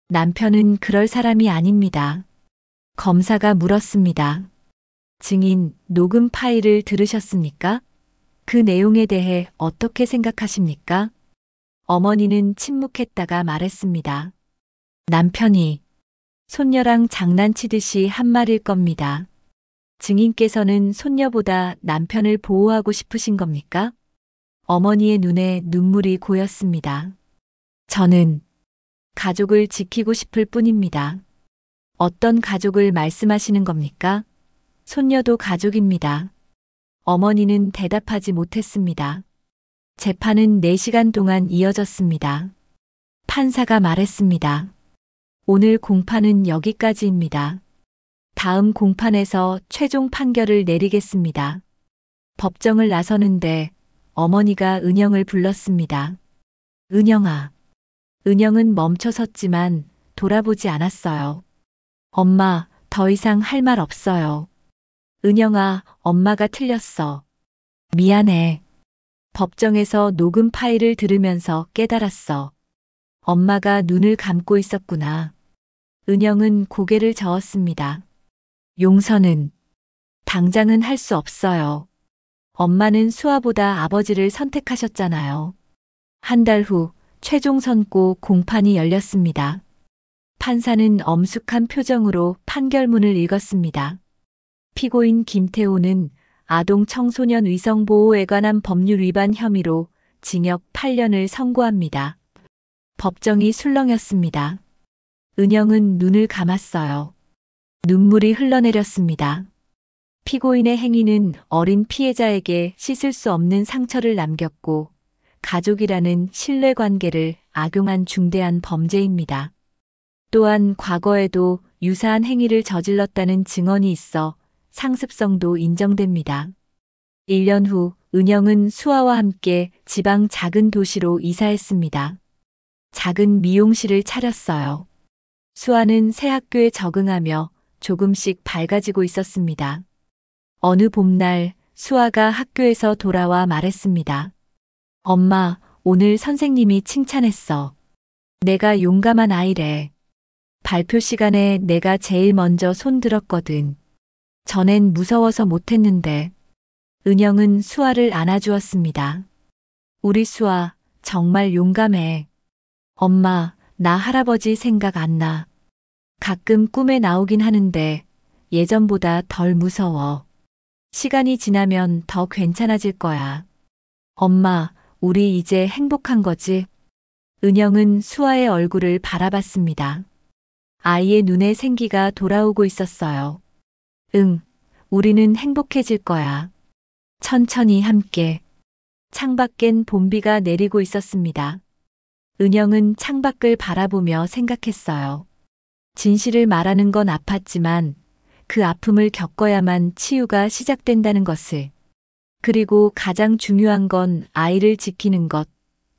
남편은 그럴 사람이 아닙니다. 검사가 물었습니다. 증인, 녹음 파일을 들으셨습니까? 그 내용에 대해 어떻게 생각하십니까? 어머니는 침묵했다가 말했습니다. 남편이 손녀랑 장난치듯이 한 말일 겁니다. 증인께서는 손녀보다 남편을 보호하고 싶으신 겁니까? 어머니의 눈에 눈물이 고였습니다. 저는 가족을 지키고 싶을 뿐입니다. 어떤 가족을 말씀하시는 겁니까? 손녀도 가족입니다. 어머니는 대답하지 못했습니다. 재판은 4시간 동안 이어졌습니다. 판사가 말했습니다. 오늘 공판은 여기까지입니다. 다음 공판에서 최종 판결을 내리겠습니다. 법정을 나서는데 어머니가 은영을 불렀습니다. 은영아. 은영은 멈춰섰지만 돌아보지 않았어요. 엄마, 더 이상 할 말 없어요. 은영아, 엄마가 틀렸어. 미안해. 법정에서 녹음 파일을 들으면서 깨달았어. 엄마가 눈을 감고 있었구나. 은영은 고개를 저었습니다. 용서는 당장은 할 수 없어요. 엄마는 수아보다 아버지를 선택하셨잖아요. 한 달 후 최종 선고 공판이 열렸습니다. 판사는 엄숙한 표정으로 판결문을 읽었습니다. 피고인 김태호는 아동 청소년 위성보호에 관한 법률 위반 혐의로 징역 8년을 선고합니다. 법정이 술렁였습니다. 은영은 눈을 감았어요. 눈물이 흘러내렸습니다. 피고인의 행위는 어린 피해자에게 씻을 수 없는 상처를 남겼고 가족이라는 신뢰관계를 악용한 중대한 범죄입니다. 또한 과거에도 유사한 행위를 저질렀다는 증언이 있어 상습성도 인정됩니다. 1년 후 은영은 수아와 함께 지방 작은 도시로 이사했습니다. 작은 미용실을 차렸어요. 수아는 새 학교에 적응하며 조금씩 밝아지고 있었습니다. 어느 봄날 수아가 학교에서 돌아와 말했습니다. 엄마, 오늘 선생님이 칭찬했어. 내가 용감한 아이래. 발표 시간에 내가 제일 먼저 손 들었거든. 전엔 무서워서 못했는데. 은영은 수아를 안아주었습니다. 우리 수아, 정말 용감해. 엄마, 나 할아버지 생각 안 나. 가끔 꿈에 나오긴 하는데 예전보다 덜 무서워. 시간이 지나면 더 괜찮아질 거야. 엄마, 우리 이제 행복한 거지? 은영은 수아의 얼굴을 바라봤습니다. 아이의 눈에 생기가 돌아오고 있었어요. 응, 우리는 행복해질 거야. 천천히 함께. 창밖엔 봄비가 내리고 있었습니다. 은영은 창밖을 바라보며 생각했어요. 진실을 말하는 건 아팠지만 그 아픔을 겪어야만 치유가 시작된다는 것을. 그리고 가장 중요한 건 아이를 지키는 것,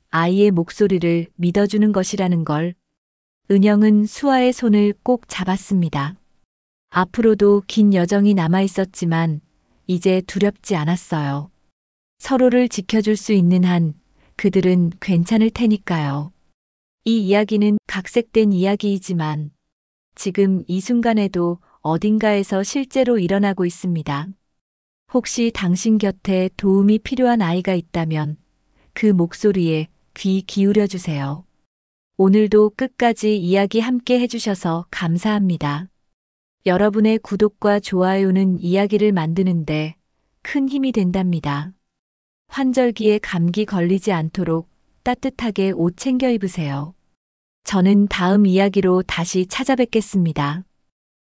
아이의 목소리를 믿어주는 것이라는 걸. 은영은 수아의 손을 꼭 잡았습니다. 앞으로도 긴 여정이 남아 있었지만 이제 두렵지 않았어요. 서로를 지켜줄 수 있는 한 그들은 괜찮을 테니까요. 이 이야기는 각색된 이야기이지만 지금 이 순간에도 어딘가에서 실제로 일어나고 있습니다. 혹시 당신 곁에 도움이 필요한 아이가 있다면 그 목소리에 귀 기울여 주세요. 오늘도 끝까지 이야기 함께 해주셔서 감사합니다. 여러분의 구독과 좋아요는 이야기를 만드는데 큰 힘이 된답니다. 환절기에 감기 걸리지 않도록 따뜻하게 옷 챙겨 입으세요. 저는 다음 이야기로 다시 찾아뵙겠습니다.